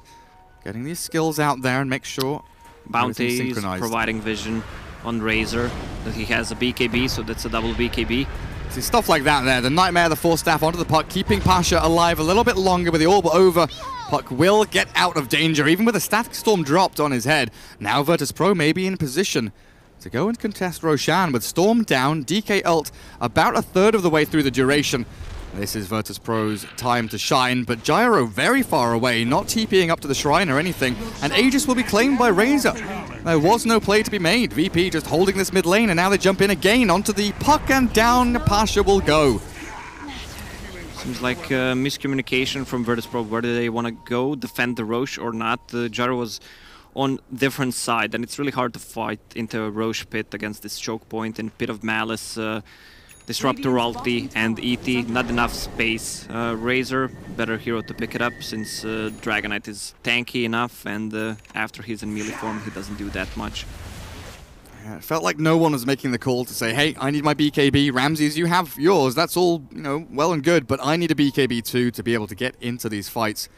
getting these skills out there and make sure Bounty is providing vision on Razor, that he has a BKB, so that's a double BKB. See, stuff like that there. The Nightmare, the Force Staff onto the Puck, keeping Pasha alive a little bit longer with the Orb over. Puck will get out of danger, even with a Static Storm dropped on his head. Now Virtus.pro may be in position to go and contest Roshan with Storm down, DK ult about a third of the way through the duration. This is Virtus.pro's time to shine, but Gyro very far away, not TPing up to the shrine or anything, and Aegis will be claimed by Razor. There was no play to be made. VP just holding this mid lane, and now they jump in again onto the Puck, and down Pasha will go. Seems like miscommunication from Virtus.pro. Where do they want to go? Defend the Roche or not? Gyro was on different side, and it's really hard to fight into a Roche pit against this choke point and Pit of Malice. Disruptor ulti and ET, not enough space. Razor, better hero to pick it up since Dragon Knight is tanky enough, and after he's in melee form he doesn't do that much. Yeah, it felt like no one was making the call to say, hey, I need my BKB. Ramses, you have yours. That's all, you know, well and good, but I need a BKB too to be able to get into these fights.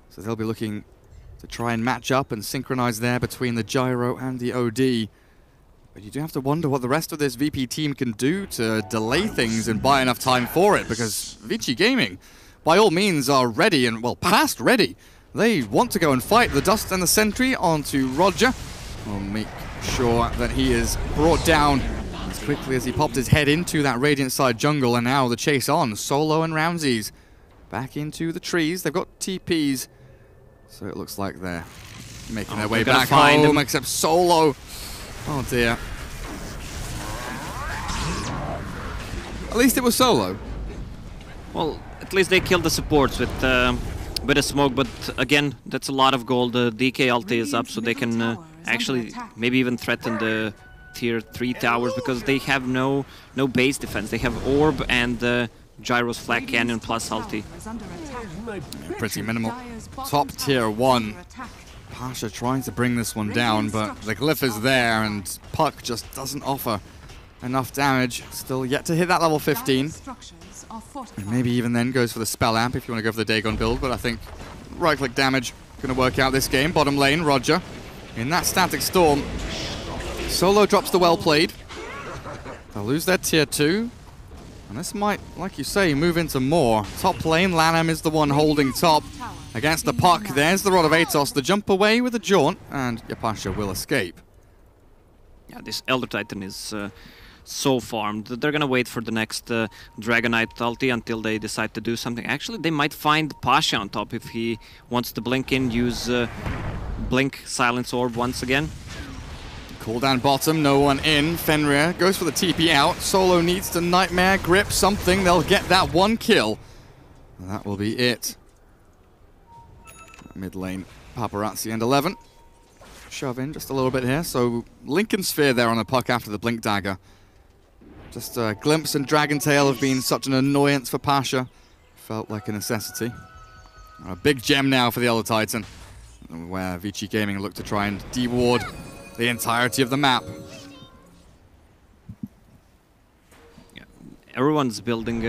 So they'll be looking to try and match up and synchronize there between the Gyro and the OD. But you do have to wonder what the rest of this VP team can do to delay things and buy enough time for it, because Vici Gaming, by all means, are ready and, well, past ready. They want to go and fight. The Dust and the Sentry onto Roger. We'll make sure that he is brought down as quickly as he popped his head into that Radiant side jungle, and now the chase on. Solo and Ramses back into the trees. They've got TPs, so it looks like they're making their way back home, except Solo. Oh dear. At least it was Solo. Well, at at least they killed the supports with a smoke, but again, that's a lot of gold. The DK ulti is up, so they can actually maybe even threaten the tier 3 towers because they have no base defense. They have Orb and Gyro's Flag Cannon plus ulti. Pretty minimal. Top tier 1. Pasha trying to bring this one down, but the glyph is there and Puck just doesn't offer enough damage. Still yet to hit that level 15. And maybe even then goes for the spell amp if you want to go for the Dagon build, but I think right-click damage going to work out this game. Bottom lane, Roger in that static storm. Solo drops the well played. They'll lose their tier 2. And this might, like you say, move into more. Top lane, Lanham is the one holding top against the Puck. There's the Rod of Atos, the jump away with a jaunt, and Yapasha will escape. Yeah, this Elder Titan is so farmed. They're gonna wait for the next Dragonite ulti until they decide to do something. Actually, they might find Pasha on top if he wants to blink in, use Blink Silence Orb once again. Cooldown bottom, no one in. Fenrir goes for the TP out. Solo needs to Nightmare grip something. They'll get that one kill. And that will be it. Mid lane, Paparazzi and 11. Shove in just a little bit here. So Lincoln Sphere there on the Puck after the Blink Dagger. Just a Glimpse and Dragon Tail have been such an annoyance for Pasha. Felt like a necessity. A big gem now for the Elder Titan, where Vici Gaming look to try and deward the entirety of the map. Yeah. Everyone's building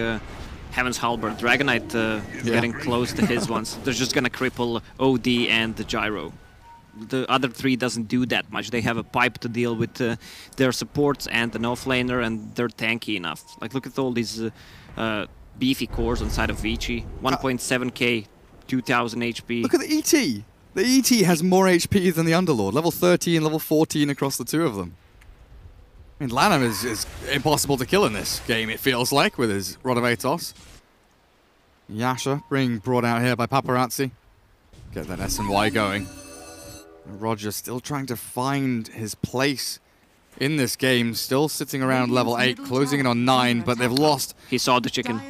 Heaven's Halberd. Dragonite getting close to his ones. They're just gonna cripple OD and the Gyro. The other 3 doesn't do that much. They have a pipe to deal with their supports and an offlaner, and they're tanky enough. Like, look at all these beefy cores inside of Vici. 1.7k, 2000 HP. Look at the ET! The ET has more HP than the Underlord. Level 13, level 14 across the 2 of them. I mean, Lanham is impossible to kill in this game, it feels like, with his Rod of Atos. Yasha being brought out here by Paparazzi. Get that S&Y going. Roger still trying to find his place in this game. Still sitting around level 8, closing in on 9, but they've lost. He saw the chicken.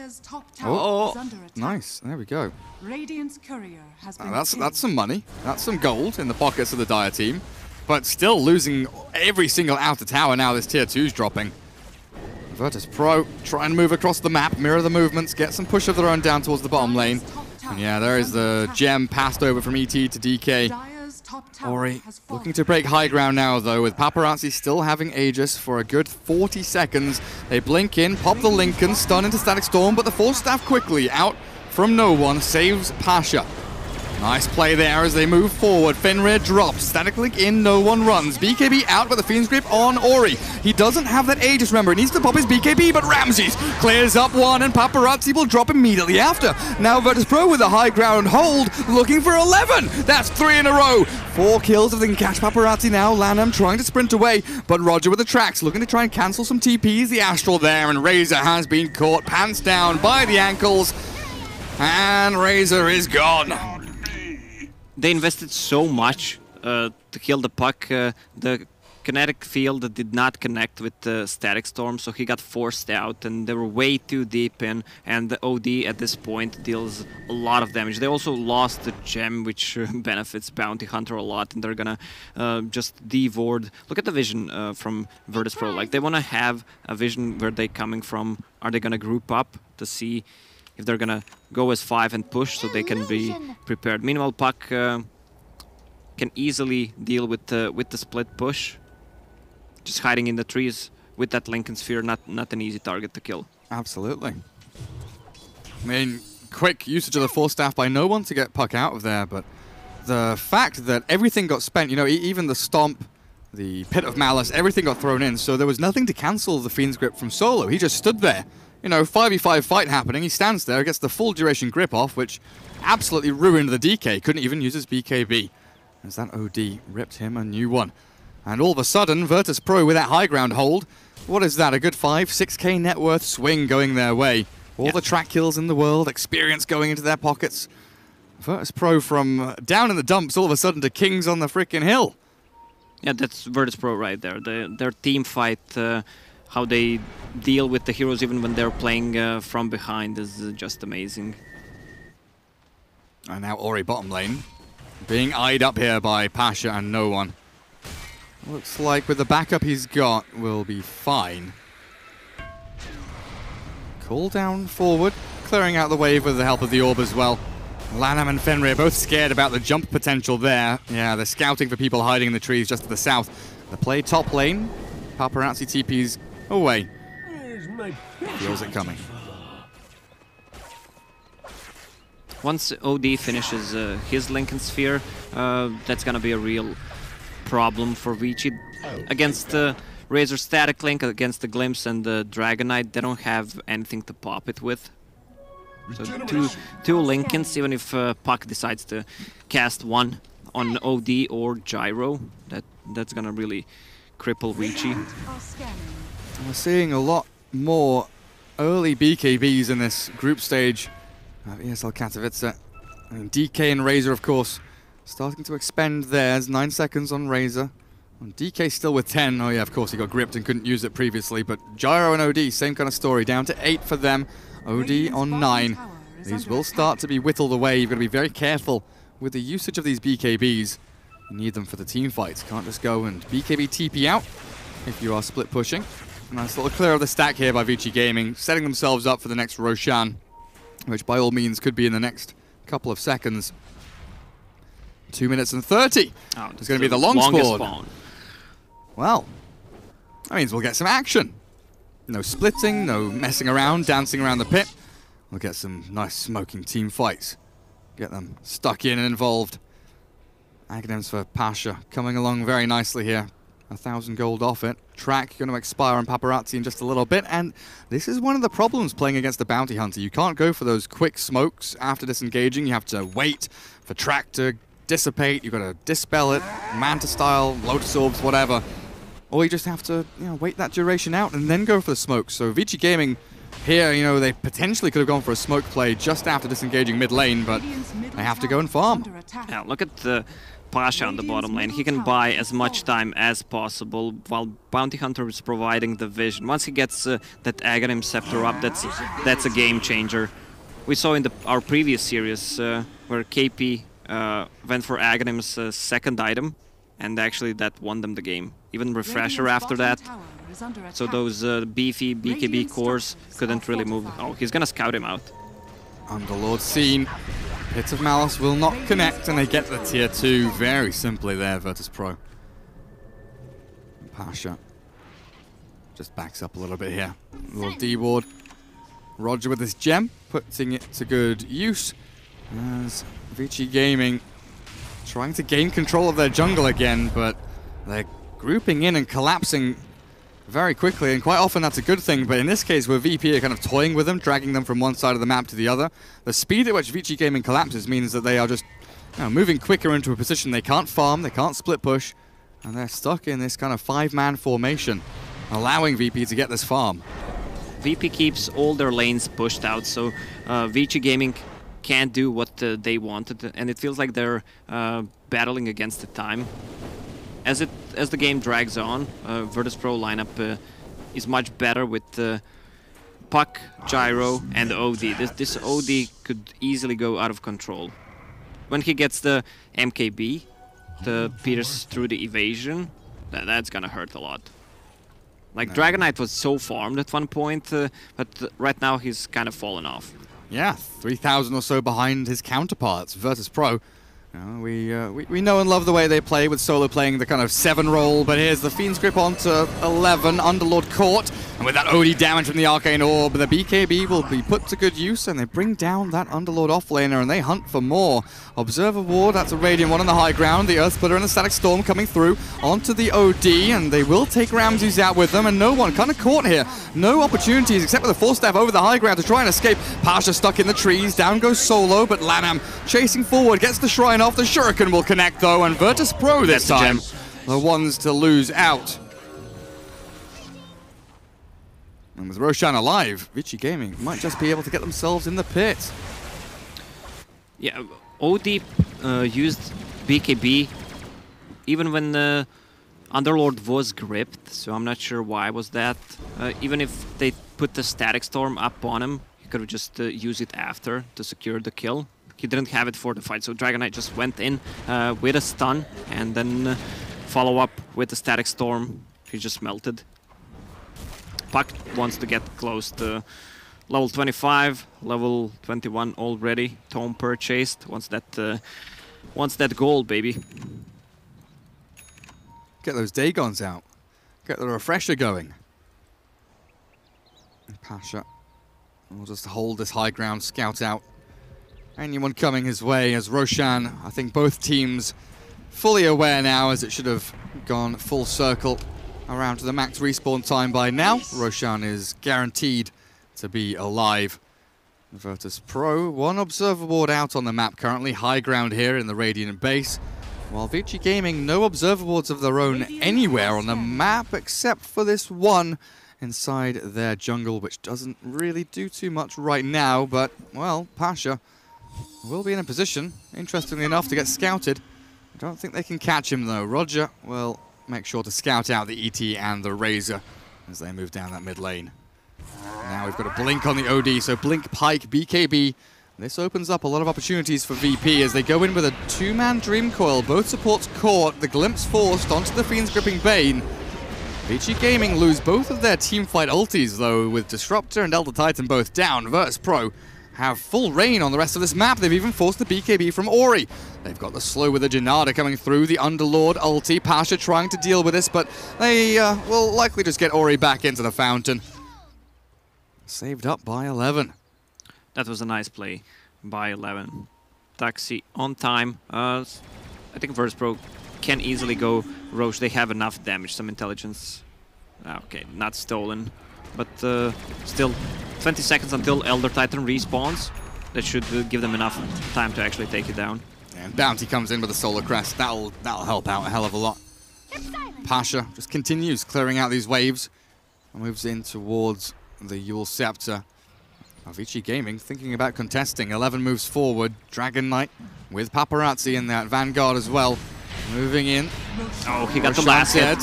Oh, nice. There we go. Radiant's courier has been That's some money. That's some gold in the pockets of the Dire team. But still losing every single outer tower now this tier 2's dropping. Virtus.pro try and move across the map, mirror the movements, get some push of their own down towards the bottom lane. And yeah, there is the gem passed over from ET to DK. Ori looking to break high ground now, though, with Paparazzi still having Aegis for a good 40 seconds. They blink in, pop the Lincoln, stun into Static Storm, but the Force Staff quickly out from no one saves Pasha. Nice play there as they move forward. Fenrir drops. Static Link in, no one runs. BKB out with the Fiend's Grip on Ori. He doesn't have that Aegis, remember. He needs to pop his BKB, but Ramses clears up one, and Paparazzi will drop immediately after. Now Virtus.pro with a high ground hold, looking for 11. That's 3 in a row. 4 kills if they can catch Paparazzi now. Lanham trying to sprint away, but Roger with the tracks, looking to try and cancel some TPs. The Astral there, and Razor has been caught pants down by the ankles. And Razor is gone. They invested so much to kill the Puck. The kinetic field did not connect with the Static Storm, so he got forced out, and they were way too deep in, and the OD at this point deals a lot of damage. They also lost the gem, which benefits Bounty Hunter a lot, and they're gonna just devoured. Look at the vision from Virtus.pro. Like, they want to have a vision where they're coming from. Are they gonna group up to see if they're gonna go as 5 and push so they can be prepared? Meanwhile, Puck can easily deal with the split push. Just hiding in the trees with that Lincoln Sphere, not an easy target to kill. Absolutely. I mean, quick usage of the Force Staff by no one to get Puck out of there, but the fact that everything got spent, you know, even the Stomp, the Pit of Malice, everything got thrown in, so there was nothing to cancel the Fiend's Grip from Solo. He just stood there. You know, 5v5 fight happening, he stands there, gets the full duration grip off, which absolutely ruined the DK. Couldn't even use his BKB, as that OD ripped him a new one. And all of a sudden, Virtus.pro with that high ground hold. What is that, a good 6k net worth swing going their way. All the track kills in the world, experience going into their pockets. Virtus.pro from down in the dumps all of a sudden to kings on the frickin' hill. Yeah, that's Virtus.pro right there. Their team fight how they deal with the heroes even when they're playing from behind is just amazing. And now Ori bottom lane, being eyed up here by Pasha and no one. Looks like with the backup he's got, we'll be fine. Call down forward, clearing out the wave with the help of the orb as well. Lanham and Fenrir both scared about the jump potential there. Yeah, they're scouting for people hiding in the trees just to the south. They play top lane. Paparazzi TP's away. Feels it coming. Once OD finishes his Lincoln Sphere, that's gonna be a real problem for Vici. Against Razor Static Link, against the Glimpse and the Dragon Knight, they don't have anything to pop it with. So two Lincolns, even if Puck decides to cast one on OD or Gyro, that's gonna really cripple Vici. We're seeing a lot more early BKBs in this group stage of ESL Katowice. I mean, DK and Razor, of course, starting to expend theirs. 9 seconds on Razor. And DK still with 10. Oh yeah, of course, he got gripped and couldn't use it previously. But Gyro and OD, same kind of story. Down to 8 for them. OD on 9. These will start to be whittled away. You've got to be very careful with the usage of these BKBs. You need them for the team fights. Can't just go and BKB TP out if you are split pushing. Nice little clear of the stack here by Vici Gaming, setting themselves up for the next Roshan, which by all means could be in the next couple of seconds. 2 minutes and 30. Oh, it's going to be the long spawn. Well, that means we'll get some action. No splitting, no messing around, dancing around the pit. We'll get some nice smoking team fights. Get them stuck in and involved. Aghanims for Pasha coming along very nicely here. 1,000 gold off it. Track going to expire on Paparazzi in just a little bit, and this is one of the problems playing against the Bounty Hunter. You can't go for those quick smokes after disengaging. You have to wait for Track to dissipate. You've got to dispel it, Manta style, Lotus Orbs, whatever. Or you just have to, wait that duration out and then go for the smoke. So Vici Gaming here, they potentially could have gone for a smoke play just after disengaging mid lane, but they have to go and farm. Yeah, look at the Pasha on the bottom lane. He can buy as much time as possible while Bounty Hunter is providing the vision. Once he gets that Aghanim Scepter up, that's a game changer. We saw in our previous series where KP went for Aghanim's second item, and actually that won them the game. Even Refresher after that. So those beefy BKB cores couldn't really move. Oh, he's gonna scout him out. Underlord seen. Hits of Malice will not connect, and they get the tier 2 very simply there, Virtus.pro. Pasha just backs up a little bit here. A little D-ward. Roger with his gem, putting it to good use. As Vici Gaming trying to gain control of their jungle again, but they're grouping in and collapsing very quickly, and quite often that's a good thing, but in this case where VP are kind of toying with them, dragging them from one side of the map to the other, the speed at which Vici Gaming collapses means that they are just moving quicker into a position they can't farm, they can't split push, and they're stuck in this kind of 5-man formation, allowing VP to get this farm. VP keeps all their lanes pushed out, so Vici Gaming can't do what they wanted, and it feels like they're battling against the time. As the game drags on, Virtus.pro lineup is much better with Puck, Gyro, and OD. This OD could easily go out of control. When he gets the MKB, the pierce through the evasion, that's gonna hurt a lot. Like, Dragon Knight was so farmed at one point, but right now he's kind of fallen off. Yeah, 3,000 or so behind his counterparts, Virtus.pro. We know and love the way they play with solo playing the kind of 7 role, but here's the Fiend's Grip onto 11, Underlord caught, and with that OD damage from the Arcane Orb, the BKB will be put to good use, and they bring down that Underlord offlaner, and they hunt for more. Observer Ward, that's a Radiant one on the high ground, the Earth Splitter and the Static Storm coming through onto the OD, and they will take Ramses out with them, and no one kind of caught here. No opportunities except for the Force Staff over the high ground to try and escape. Pasha stuck in the trees, down goes Solo, but Lanham chasing forward, gets the Shrine off. The Shuriken will connect though, and Virtus.pro this time, the ones to lose out. And with Roshan alive, Vici Gaming might just be able to get themselves in the pit. Yeah, OD used BKB even when Underlord was gripped, so I'm not sure why was that. Even if they put the Static Storm up on him, he could have just used it after to secure the kill. He didn't have it for the fight, so Dragon Knight just went in with a stun and then follow up with the Static Storm. He just melted. Puck wants to get close to level 25, level 21 already. Tome purchased. Wants that gold, baby. Get those Dagons out. Get the refresher going. And Pasha will just hold this high ground, scout out anyone coming his way as Roshan, I think both teams fully aware now as it should have gone full circle around to the max respawn time by now. Roshan is guaranteed to be alive. Virtus.pro, one observer board out on the map currently, high ground here in the Radiant base. While Vici Gaming, no observer boards of their own anywhere on the map except for this one inside their jungle, which doesn't really do too much right now, but, well, Pasha will be in a position, interestingly enough, to get scouted. I don't think they can catch him, though. Roger will make sure to scout out the ET and the Razor as they move down that mid lane. Now we've got a Blink on the OD, so Blink, Pike, BKB. This opens up a lot of opportunities for VP as they go in with a two-man Dream Coil. Both supports caught, the Glimpse forced onto the Fiend's gripping Bane. Vici Gaming lose both of their teamfight ultis, though, with Disruptor and Elder Titan both down. Virtus.pro have full reign on the rest of this map. They've even forced the BKB from Ori. They've got the slow with the Janada coming through, the Underlord ulti. Pasha trying to deal with this, but they will likely just get Ori back into the fountain. Saved up by 11. That was a nice play by 11. Taxi on time. I think Virtus.pro can easily go Roche. They have enough damage, some intelligence. Okay, not stolen. But still, 20 seconds until Elder Titan respawns. That should give them enough time to actually take it down. And Bounty comes in with a Solar Crest. That'll help out a hell of a lot. Pasha just continues clearing out these waves. And moves in towards the Yule Scepter. Vici Gaming thinking about contesting. 11 moves forward. Dragon Knight with Paparazzi in that Vanguard as well. Moving in. Oh, he got the last hit.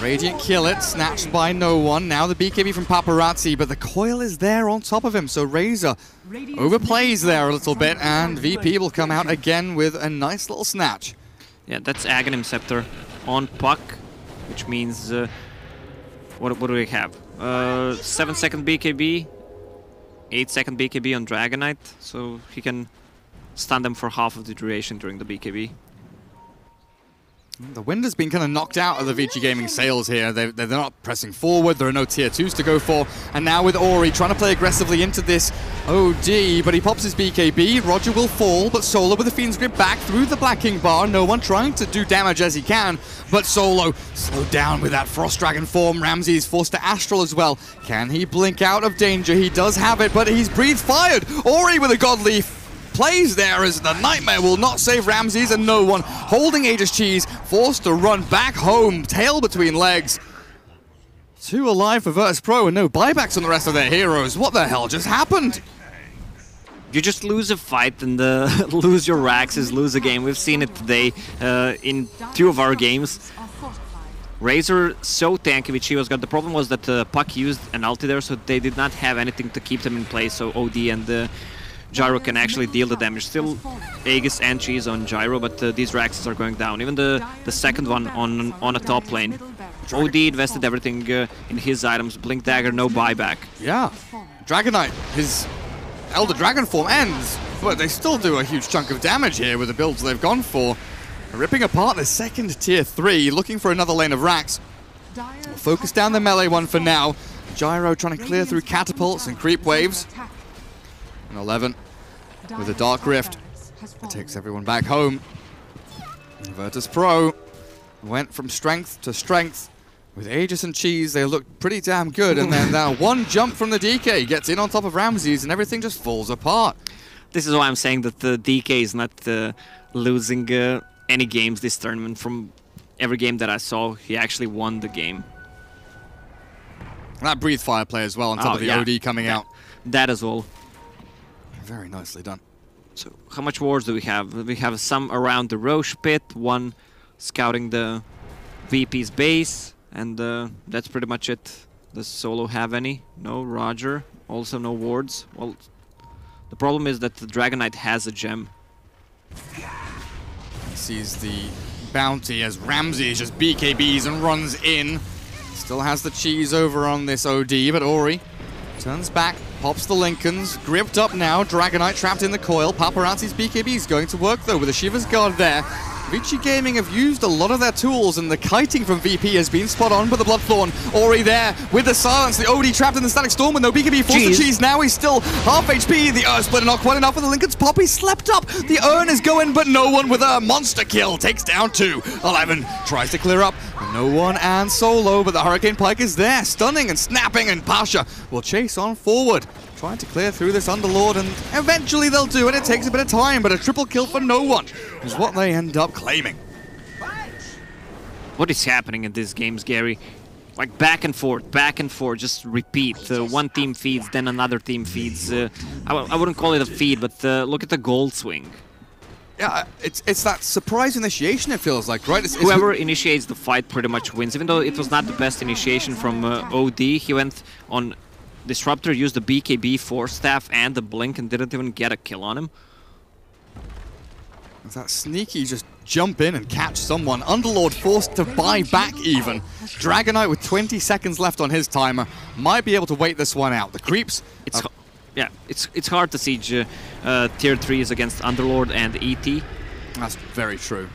Radiant kill it, snatched by no one. Now the BKB from Paparazzi, but the coil is there on top of him, so Razor overplays there a little bit, and VP will come out again with a nice little snatch. Yeah, that's Aghanim Scepter on Puck, which means... what do we have? 7-second BKB, 8-second BKB on Dragon Knight, so he can stun them for half of the duration during the BKB. The wind has been kind of knocked out of the Vici Gaming sails here. They're not pressing forward. There are no tier 2s to go for. And now with Ori trying to play aggressively into this OD, but he pops his BKB. Roger will fall, but Solo with the Fiend's Grip back through the Black King bar. No one trying to do damage as he can, but Solo slowed down with that Frost Dragon form. Ramsey is forced to Astral as well. Can he blink out of danger? He does have it, but he's breathed fired. Ori with a Godleaf plays there as the Nightmare will not save Ramses, and no one holding Aegis Cheese, forced to run back home, tail between legs. 2 alive for Virtus.pro and no buybacks on the rest of their heroes. What the hell just happened? You just lose a fight and lose your Raxes, lose a game. We've seen it today in 2 of our games. Razor so tanky with Chivas got. The problem was that Puck used an ulti there, so they did not have anything to keep them in place, so OD and Gyro can actually deal the damage. Still Aegis and Cheese on Gyro, but these Raxes are going down. Even the second one on a top lane. OD invested everything in his items. Blink Dagger, no buyback. Yeah. Dragon Knight, his Elder Dragon form ends, but they still do a huge chunk of damage here with the builds they've gone for. Ripping apart the second tier 3, looking for another lane of Rax. Focus down the melee one for now. Gyro trying to clear through catapults and creep waves. And 11 with a Dark Rift. It takes everyone back home. Virtus.pro went from strength to strength. With Aegis and Cheese, they looked pretty damn good. And then that one jump from the DK gets in on top of Ramses and everything just falls apart. This is why I'm saying that the DK is not losing any games this tournament. From every game that I saw, he actually won the game. That Breathe Fire play as well on top of the OD coming out. That as well. Very nicely done. So, how much wards do we have? We have some around the Roche pit, one scouting the VP's base, and that's pretty much it. Does Solo have any? No. Roger. Also no wards. Well, the problem is that the Dragon Knight has a gem. Sees the bounty as Ramsey just BKBs and runs in. Still has the cheese over on this OD, but Ori turns back, pops the Lincolns, gripped up now. Dragon Knight trapped in the coil. Paparazzi's BKB is going to work though with a Shiva's Guard there. Vici Gaming have used a lot of their tools, and the kiting from VP has been spot on, but the Bloodthorn Ori there with the silence. The OD trapped in the Static Storm with no BKB forced to cheese. Now he's still half HP. The Urn Splitter not quite enough for the Lincoln's pop. He slept up. The Urn is going, but no one with a monster kill. Takes down 2. 11 tries to clear up. No one and Solo, but the Hurricane Pike is there, stunning and snapping, and Pasha will chase on forward, trying to clear through this Underlord, and eventually they'll do it. It takes a bit of time, but a triple kill for no one is what they end up claiming. What is happening in these games, Gary? Like back and forth, just repeat. One team feeds, then another team feeds. I wouldn't call it a feed, but look at the gold swing. Yeah, it's that surprise initiation, it feels like, right? Whoever initiates the fight pretty much wins. Even though it was not the best initiation from OD, he went on Disruptor, used the BKB, Force Staff, and the Blink, and didn't even get a kill on him. That sneaky just jump in and catch someone. Underlord forced to buy back even. Dragon Knight with 20 seconds left on his timer might be able to wait this one out. The creeps... Yeah, it's hard to siege tier 3s against Underlord and ET. That's very true.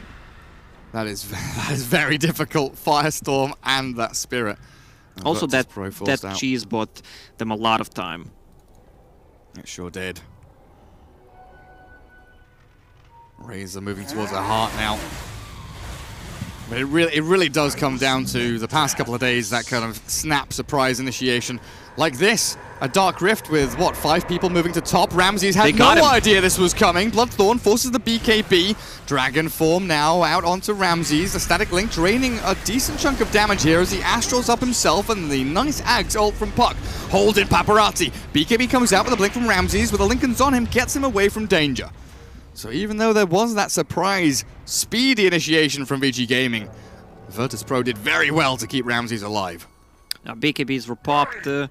That is very difficult. Firestorm and that Spirit. And also that out. cheese bought them a lot of time. It sure did. Razor moving towards her heart now. But it really does come down to the past couple of days, that kind of snap surprise initiation. Like this, a Dark Rift with, what, 5 people moving to top. Ramsey's had no idea this was coming. Bloodthorn forces the BKB. Dragon form now out onto Ramsey's. The Static Link draining a decent chunk of damage here as he Astrals up himself, and the nice Ags ult from Puck. Hold in Paparazzi. BKB comes out with a blink from Ramsey's, with the Lincolns on him, gets him away from danger. So even though there was that surprise, speedy initiation from Vici Gaming, Virtus.pro did very well to keep Ramsey's alive. Now BKBs were popped. The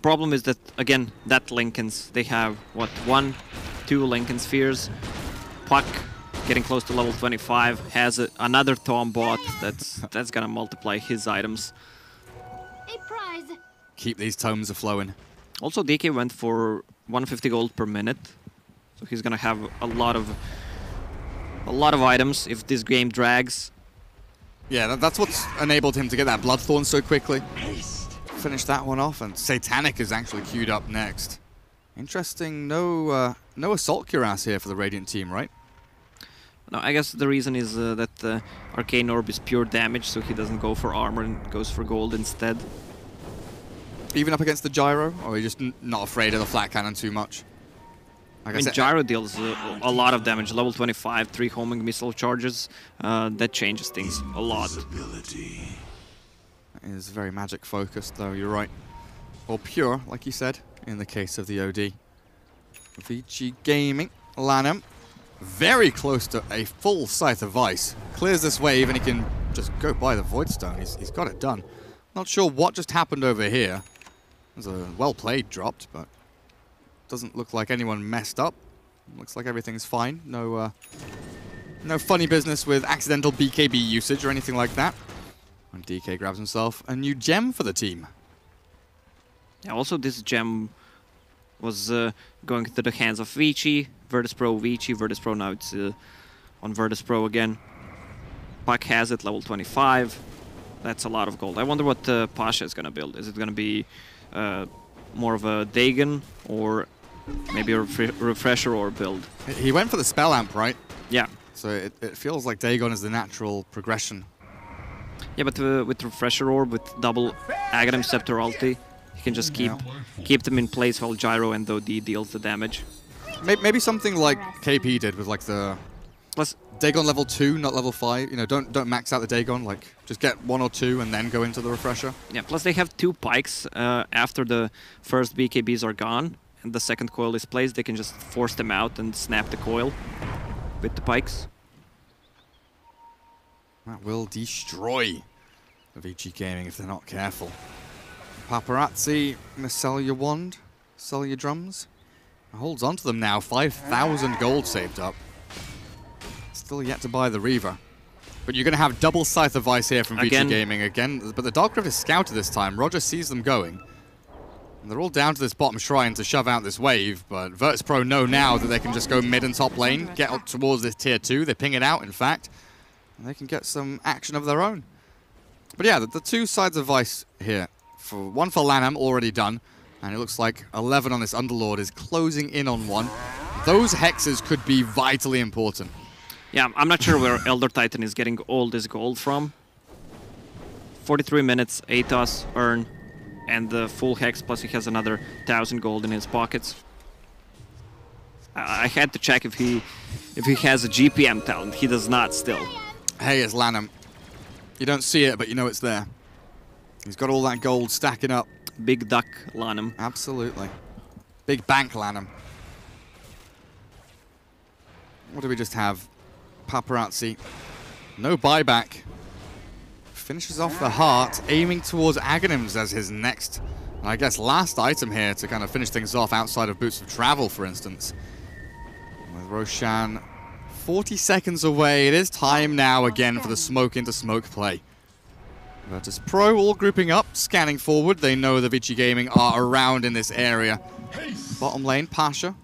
problem is that, again, that Lincolns, they have, what, 1, 2 Lincoln Spheres. Puck, getting close to level 25, has another Tom bot that's gonna multiply his items. A prize. Keep these tomes a-flowing. Also, DK went for 150 gold per minute. So he's gonna have a lot of items if this game drags. Yeah, that's what's enabled him to get that Bloodthorn so quickly. Finish that one off, and Satanic is actually queued up next. Interesting, no Assault Cuirass here for the Radiant team, right? No, I guess the reason is that Arcane Orb is pure damage, so he doesn't go for armor and goes for gold instead. Even up against the Gyro, or are you just not afraid of the flat cannon too much? I mean, Gyro deals a lot of damage. Level 25, 3 homing missile charges. That changes things a lot. That is very magic focused, though, you're right. Or pure, like you said, in the case of the OD. Vici Gaming, Lanham, very close to a full Scythe of Vice. Clears this wave, and he can just go by the Voidstone. He's got it done. Not sure what just happened over here. There's a well-played dropped, but doesn't look like anyone messed up. Looks like everything's fine. No funny business with accidental BKB usage or anything like that. And DK grabs himself a new gem for the team. Yeah, also this gem was going to the hands of Vici, Virtus.pro, Vici, Virtus.pro. Now it's on Virtus.pro again. Puck has it, level 25. That's a lot of gold. I wonder what Pasha is going to build. Is it going to be more of a Dagon or maybe a Refresher or build? He went for the Spell Amp, right? Yeah. So it feels like Dagon is the natural progression. Yeah, but with Refresher Orb, with double Aghanim Scepter ulti, he can just keep them in place while Gyro and OD deals the damage. Maybe something like KP did with like the Plus Dagon level 2, not level 5. You know, don't max out the Dagon. Like just get 1 or 2 and then go into the Refresher. Yeah. Plus they have 2 pikes after the first BKBs are gone and the second coil is placed. They can just force them out and snap the coil with the pikes. That will destroy the Vici Gaming if they're not careful. Paparazzi, gonna sell your wand, sell your drums. Holds on to them now, 5,000 gold saved up. Still yet to buy the Reaver. But you're going to have double Scythe of Vice here from Vici Gaming again. But the Dark Rift is scouted this time. Roger sees them going. And they're all down to this bottom shrine to shove out this wave. But Virtus.pro know now that they can just go mid and top lane, get up towards this tier 2. They ping it out, in fact. And they can get some action of their own. But yeah, the two sides of Vice here. One for Lanham, already done. And it looks like 11 on this Underlord is closing in on one. Those hexes could be vitally important. Yeah, I'm not sure where Elder Titan is getting all this gold from. 43 minutes, Atos, earn, and the full hex, plus he has another 1,000 gold in his pockets. I had to check if he has a GPM talent. He does not still. Hey, it's Lanham. You don't see it, but you know it's there. He's got all that gold stacking up. Big duck Lanham. Absolutely. Big bank Lanham. What do we just have? Paparazzi. No buyback. Finishes off the heart, aiming towards Aghanims as his next, and I guess last item here to kind of finish things off outside of Boots of Travel, for instance. With Roshan 40 seconds away, it is time now again for the smoke into smoke play. Virtus.pro all grouping up, scanning forward. They know the Vici Gaming are around in this area. Bottom lane, Pasha.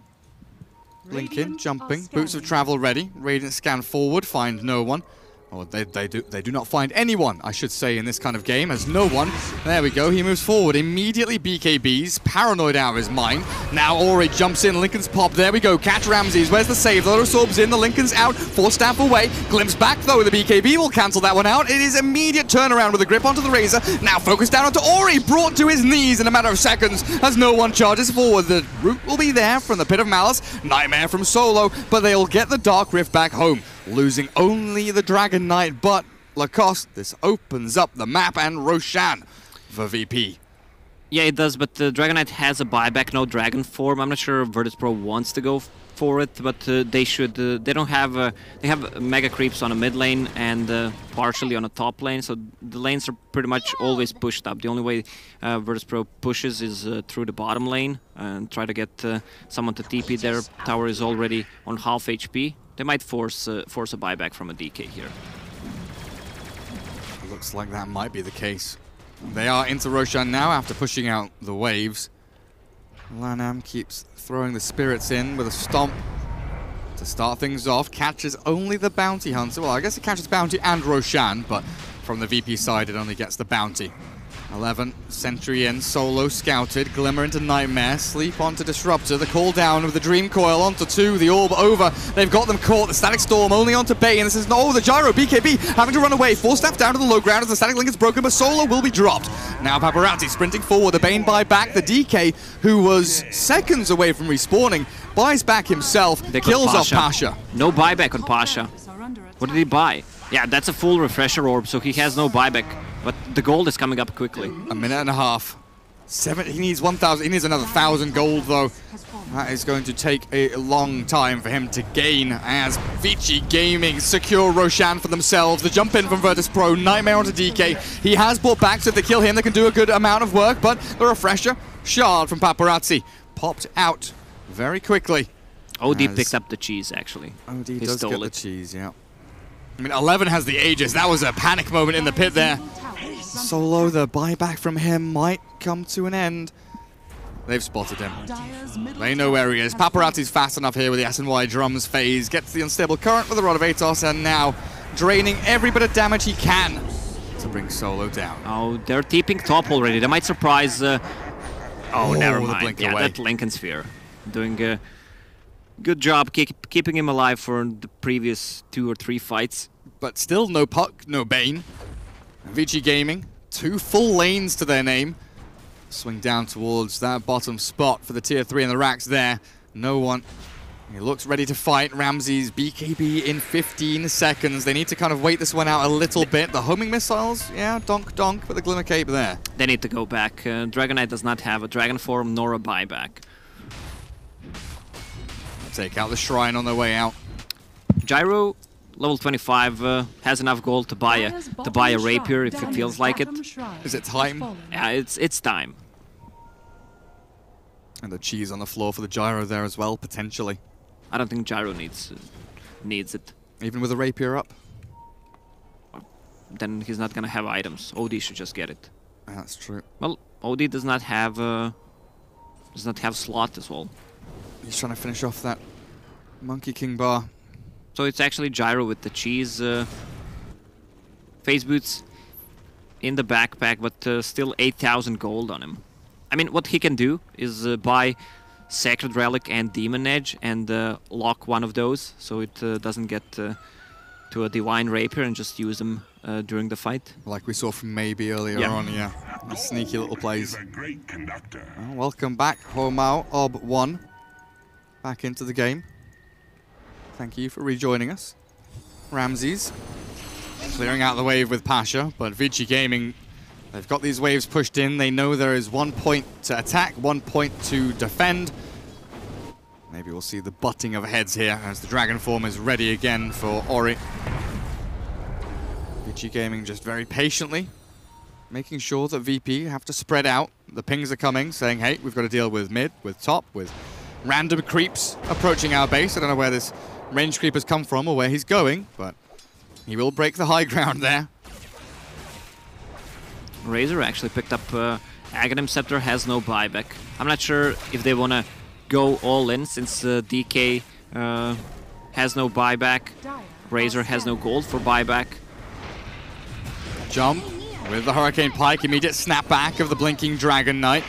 Lincoln jumping. Boots of Travel ready. Radiant scan forward, find no one. Or they do not find anyone, I should say, in this kind of game, as no one. There we go, he moves forward. Immediately BKB's, paranoid out of his mind. Now Ori jumps in, Lincoln's pop. There we go, catch Ramses. Where's the save? The Lotosorb's in, the Lincoln's out. 4 staff away. Glimpse back, though. The BKB will cancel that one out. It is immediate turnaround with a grip onto the Razor. Now focused down onto Ori, brought to his knees in a matter of seconds as no one charges forward. The root will be there from the Pit of Malice. Nightmare from Solo, but they'll get the Dark Rift back home. Losing only the Dragon Knight, but Lacoste, this opens up the map, and Roshan for VP. Yeah, it does, but the Dragon Knight has a buyback, no Dragon form. I'm not sure if Virtus.pro wants to go for it, but they should. They don't have. They have mega creeps on a mid lane and partially on a top lane, so the lanes are pretty much always pushed up. The only way Virtus.pro pushes is through the bottom lane and try to get someone to TP. Their tower is already on half HP. They might force a buyback from a DK here. Looks like that might be the case. They are into Roshan now after pushing out the waves. Lanham keeps throwing the spirits in with a stomp to start things off. Catches only the bounty hunter. Well, I guess it catches bounty and Roshan, but from the VP side it only gets the bounty. 11, Sentry in, Solo scouted, Glimmer into Nightmare, Sleep onto Disruptor, the call down with the Dream Coil onto 2, the Orb over, they've got them caught, the Static Storm only onto Bane, and this is, oh, the Gyro, BKB having to run away, 4 staff down to the low ground as the Static Link is broken, but Solo will be dropped. Now Paparazzi sprinting forward, the Bane buy back, the DK, who was seconds away from respawning, buys back himself, kills off Pasha. No buyback on Pasha. What did he buy? Yeah, that's a full refresher orb, so he has no buyback. But the gold is coming up quickly. A minute and a half. He needs 1,000. He needs another 1,000 gold, though. That is going to take a long time for him to gain as Vici Gaming secure Roshan for themselves. The jump in from Virtus.pro, Nightmare onto DK. He has brought back, so if they kill him, they can do a good amount of work, but the refresher, Shard from Paparazzi, popped out very quickly. OD picked up the cheese, actually. OD does get the cheese, yeah. I mean, 11 has the Aegis. That was a panic moment in the pit there. Solo, the buyback from him might come to an end. They've spotted him. They know where he is. Paparazzi's fast enough here with the SNY drums phase. Gets the unstable current with the Rod of Atos, and now draining every bit of damage he can to bring Solo down. Oh, they're TPing top already. They might surprise... Oh, never mind. Yeah, that Lincoln Sphere. Doing a good job keeping him alive for the previous 2 or 3 fights. But still no Puck, no Bane. Vici Gaming, 2 full lanes to their name. Swing down towards that bottom spot for the tier 3 and the racks there. No one. He looks ready to fight. Ramses, BKB in 15 seconds. They need to kind of wait this one out a little bit. The homing missiles, yeah, donk donk, but the Glimmer Cape there. They need to go back. Dragon Knight does not have a Dragon form nor a buyback. Take out the Shrine on their way out. Gyro level 25 has enough gold to buy a rapier if it feels like it. Is it time? Yeah, it's time. And the cheese on the floor for the gyro there as well, potentially. I don't think gyro needs it. Even with a rapier up? Then he's not gonna have items. OD should just get it. That's true. Well, OD does not have slot as well. He's trying to finish off that Monkey King bar. So it's actually gyro with the cheese. Phase boots in the backpack, but still 8,000 gold on him. I mean, what he can do is buy Sacred Relic and Demon Edge and lock one of those, so it doesn't get to a Divine Rapier, and just use them during the fight. Like we saw from Maybe earlier on, yeah. A sneaky little plays. Well, welcome back, Homao Ob1. Back into the game. Thank you for rejoining us. Ramses clearing out the wave with Pasha, but Vici Gaming, they've got these waves pushed in. They know there is 1 point to attack, 1 point to defend. Maybe we'll see the butting of heads here as the Dragon form is ready again for Ori. Vici Gaming just very patiently making sure that VP have to spread out. The pings are coming, saying, hey, we've got to deal with mid, with top, with random creeps approaching our base. I don't know where this range creep has come from or where he's going, but he will break the high ground there. Razor actually picked up Aghanim Scepter, has no buyback. I'm not sure if they want to go all in, since DK has no buyback. Razor has no gold for buyback. Jump with the Hurricane Pike, immediate snapback of the Blinking Dragon Knight.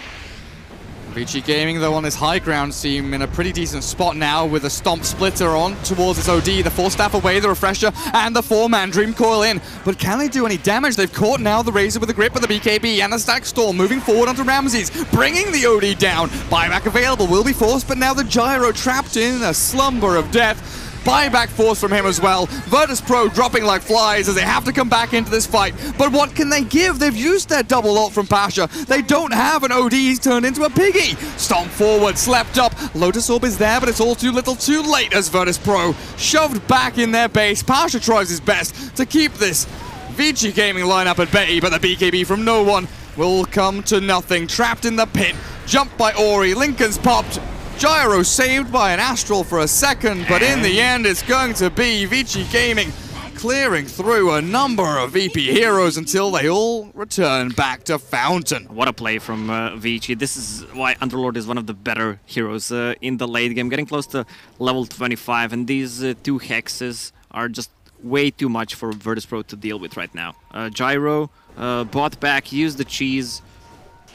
Vici Gaming, though, on this high ground, seem in a pretty decent spot now with a Stomp Splitter on towards its OD. The 4-staff away, the Refresher, and the 4-man Dream Coil in. But can they do any damage? They've caught now the Razor with the grip of the BKB and the Static Storm moving forward onto Ramses, bringing the OD down. Buyback available, will be forced, but now the Gyro trapped in a slumber of death. Buyback force from him as well. Virtus.pro dropping like flies as they have to come back into this fight. But what can they give? They've used their double ult from Pasha. They don't have an OD. He's turned into a piggy. Stomp forward, slept up. Lotus Orb is there, but it's all too little too late as Virtus.pro shoved back in their base. Pasha tries his best to keep this Vici Gaming lineup at bay, but the BKB from no one will come to nothing. Trapped in the pit. Jumped by Ori. Lincoln's popped. Gyro saved by an Astral for a second, but in the end it's going to be Vici Gaming clearing through a number of VP heroes until they all return back to Fountain. What a play from Vici. This is why Underlord is one of the better heroes in the late game, getting close to level 25, and these two hexes are just way too much for Virtus.pro to deal with right now. Gyro bought back, used the cheese,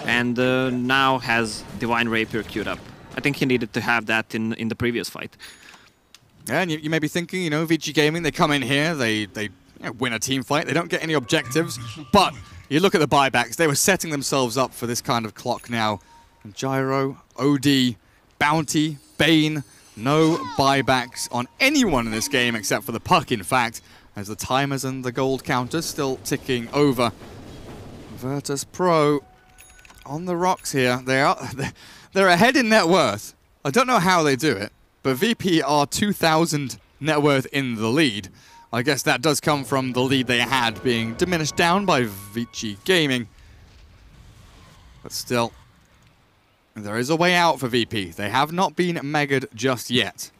and now has Divine Rapier queued up. I think he needed to have that in the previous fight. Yeah, and you may be thinking, you know, Vici Gaming, they come in here, they win a team fight, they don't get any objectives, but you look at the buybacks, they were setting themselves up for this kind of clock now. And Gyro, OD, Bounty, Bane, no buybacks on anyone in this game except for the puck, in fact, as the timers and the gold counters still ticking over. Virtus.pro on the rocks here. They're ahead in net worth. I don't know how they do it, but VP are 2,000 net worth in the lead. I guess that does come from the lead they had being diminished down by Vici Gaming. But still, there is a way out for VP. They have not been megaed just yet.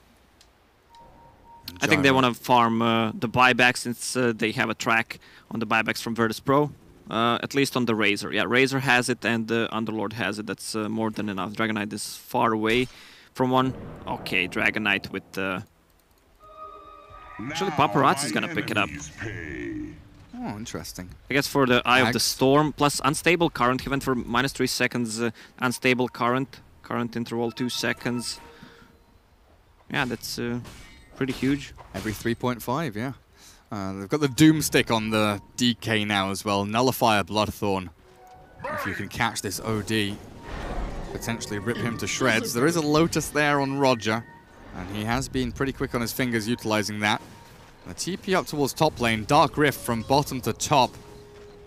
I think they want to farm the buybacks, since they have a track on the buybacks from Virtus.pro. At least on the Razor. Yeah, Razor has it and the Underlord has it. That's more than enough. Dragon Knight is far away from one. Okay, Dragon Knight with the... Actually, Paparazzi is gonna pick it up. Oh, interesting. I guess for the Eye of the Storm, plus Unstable Current. He went for -3 seconds Unstable Current. Current interval 2 seconds. Yeah, that's pretty huge. Every 3.5, yeah. They've got the Doom Stick on the DK now as well. Nullifier Bloodthorn. If you can catch this OD, potentially rip him to shreds. There is a Lotus there on Roger, and he has been pretty quick on his fingers utilizing that. The TP up towards top lane. Dark Rift from bottom to top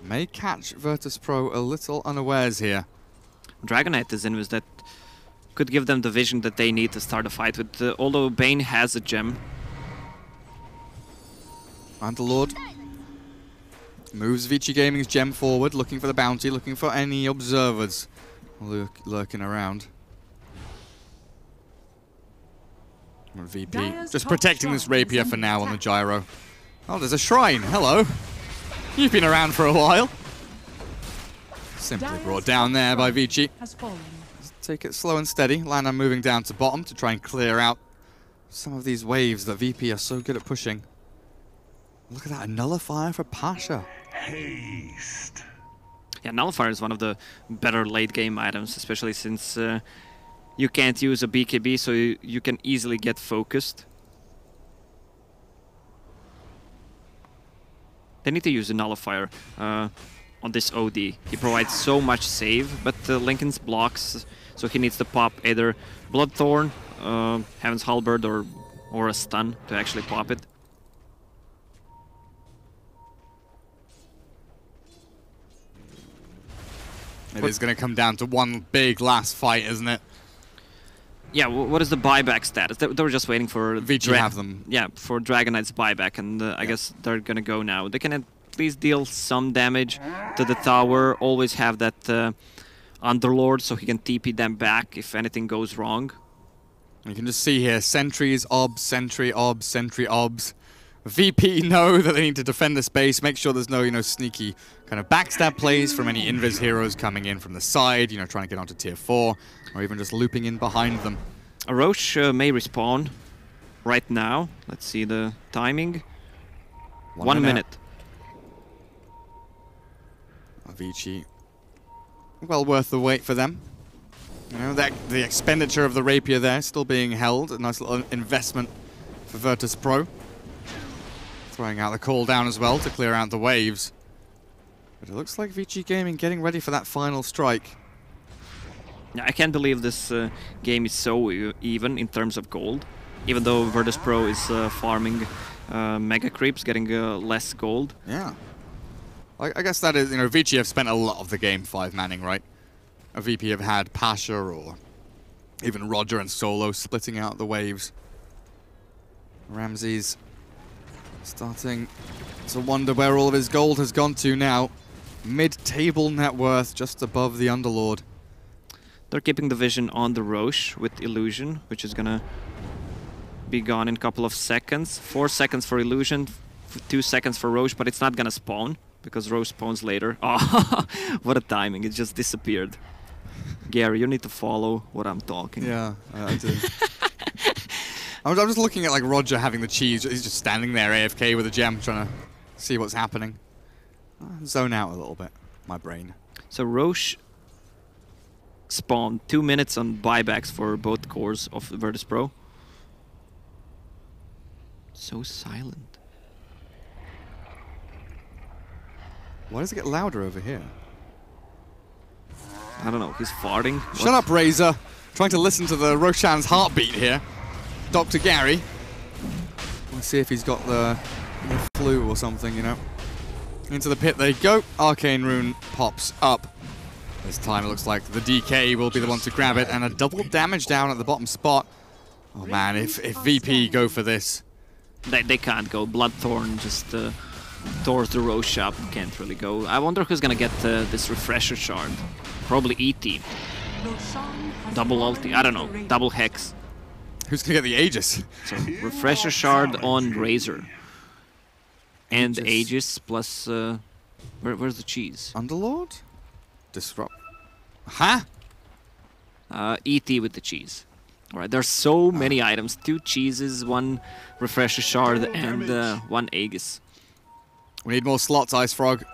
may catch Virtus.pro a little unawares here. Dragon Knight is in with that. Could give them the vision that they need to start a fight with. Although Bane has a gem. Underlord moves Vici Gaming's gem forward, looking for the bounty, looking for any observers lurking around. VP just protecting this rapier for now on the gyro. Oh, there's a shrine. Hello. You've been around for a while. Simply brought down there by Vici. Take it slow and steady. Lana moving down to bottom to try and clear out some of these waves that VP are so good at pushing. Look at that, a nullifier for Pasha. Haste. Yeah, nullifier is one of the better late game items, especially since you can't use a BKB, so you can easily get focused. They need to use a nullifier on this OD. He provides so much save, but Linken's blocks, so he needs to pop either Bloodthorn, Heaven's Halberd, or a stun to actually pop it. It is going to come down to one big last fight, isn't it? Yeah, what is the buyback status? They were just waiting for Vici have them. Yeah, for Dragon Knight's buyback, and I guess they're gonna go now. They can at least deal some damage to the tower. Always have that Underlord, so he can TP them back if anything goes wrong. You can just see here: sentries, obs, sentry, obs, sentry, obs. VP know that they need to defend the space, make sure there's no, sneaky kind of backstab plays from any invis heroes coming in from the side, trying to get onto tier 4, or even just looping in behind them. A Roche may respawn right now. Let's see the timing. 1 minute. Vici, well worth the wait for them. The expenditure of the rapier there still being held, a nice little investment for Virtus.pro. Throwing out the call down as well to clear out the waves. But it looks like Vici Gaming getting ready for that final strike. Yeah, I can't believe this game is so even in terms of gold. Even though Virtus.pro is farming mega creeps, getting less gold. Yeah. I guess that is, Vici have spent a lot of the game 5-manning, right? A VP have had Pasha or even Roger and Solo splitting out the waves. Ramses starting to wonder where all of his gold has gone to now. Mid-table net worth, just above the Underlord. They're keeping the vision on the Roche with Illusion, which is gonna be gone in a couple of seconds. 4 seconds for Illusion, 2 seconds for Roche, but it's not gonna spawn, because Roche spawns later. Oh, what a timing, it just disappeared. Gary, you need to follow what I'm talking. Yeah, I do. I'm just looking at Roger having the cheese. He's just standing there AFK with a gem, trying to see what's happening. Zone out a little bit, my brain. So Roche spawned 2 minutes on buybacks for both cores of Virtus.pro. So silent. Why does it get louder over here? I don't know, he's farting. Shut up, Razor. Trying to listen to the Roshan's heartbeat here. Dr. Gary. Let's see if he's got the flu or something, Into the pit they go. Arcane Rune pops up. This time it looks like the DK will be the one to grab it, and a double damage down at the bottom spot. Oh man, if VP go for this. They can't go. Bloodthorn just towards the Roche up. Can't really go. I wonder who's gonna get this refresher shard. Probably ET. Double ulti. I don't know. Double hex. Who's gonna get the Aegis? So refresher shard on Razor. And Aegis plus where's the cheese? Underlord? Disrupt. Huh? ET with the cheese. Alright, there's so many items. 2 cheeses, 1 refresher shard, and 1 Aegis. We need more slots, Ice Frog.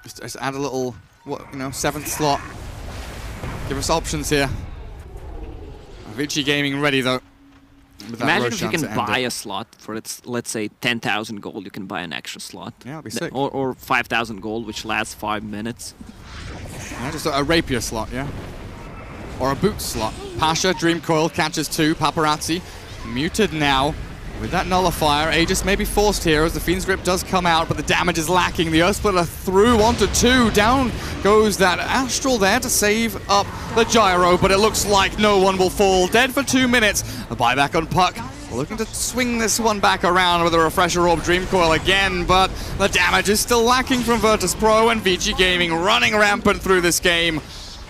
Just add a little, 7th slot. Give us options here. Vici Gaming ready though. Imagine if you can buy a slot for let's say 10,000 gold, you can buy an extra slot. Yeah, that'd be sick. Or 5,000 gold, which lasts 5 minutes. Yeah, just a rapier slot, yeah. Or a boot slot. Pasha, Dream Coil, catches 2. Paparazzi, muted now. With that nullifier, Aegis may be forced here as the Fiend's Grip does come out, but the damage is lacking. The Earth Splitter through onto 2. Down goes that Astral there to save up the gyro, but it looks like no one will fall. Dead for 2 minutes. A buyback on Puck. Looking to swing this one back around with a Refresher Orb Dream Coil again, but the damage is still lacking from Virtus.pro, and Vici Gaming running rampant through this game,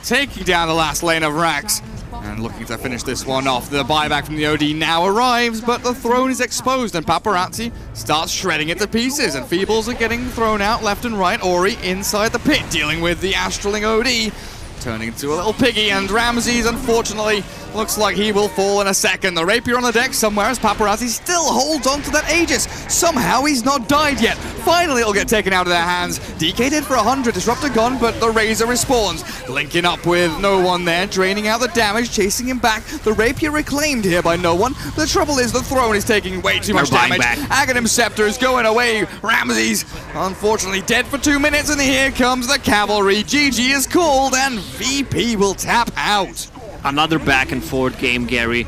taking down the last lane of Rax. And looking to finish this one off. The buyback from the OD now arrives, but the throne is exposed, and Paparazzi starts shredding it to pieces, and Feebles are getting thrown out left and right. Ori inside the pit, dealing with the Astraling OD, turning into a little piggy, and Ramses, unfortunately, looks like he will fall in a second. The Rapier on the deck somewhere as Paparazzi still holds on to that Aegis. Somehow he's not died yet. Finally it'll get taken out of their hands. DK did for 100, Disruptor gone, but the Razor respawns. Linking up with no one there, draining out the damage, chasing him back. The Rapier reclaimed here by no one. The trouble is the throne is taking way too much damage. Aghanim Scepter is going away. Ramses, unfortunately, dead for 2 minutes, and here comes the Cavalry. GG is called, and VP will tap out. Another back and forth game, Gary.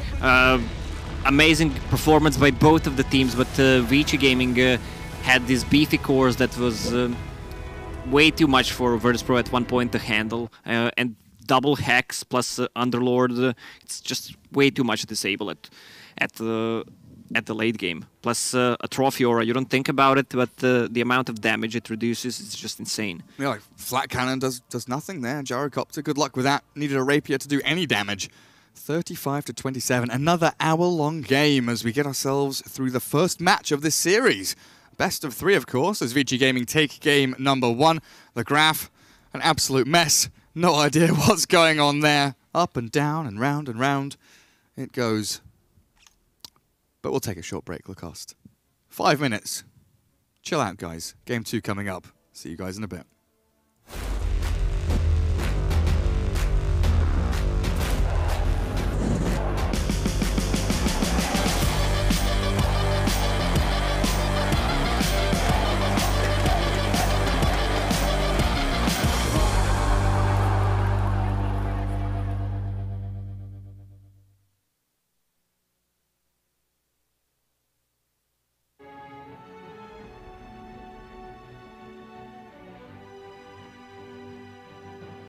Amazing performance by both of the teams, but Vici Gaming had these beefy cores that was way too much for Virtus.pro at one point to handle, and double Hex plus Underlord, it's just way too much to disable at the late game. Plus a Trophy Aura, you don't think about it, but the amount of damage it reduces is just insane. Yeah, like Flat Cannon does nothing there. Gyrocopter, good luck with that. Needed a Rapier to do any damage. 35-27, another hour-long game as we get ourselves through the first match of this series. Best of 3, of course, as Vici Gaming take game number 1. The graph, an absolute mess. No idea what's going on there. Up and down and round it goes. But we'll take a short break, Lacoste. 5 minutes. Chill out, guys. Game 2 coming up. See you guys in a bit.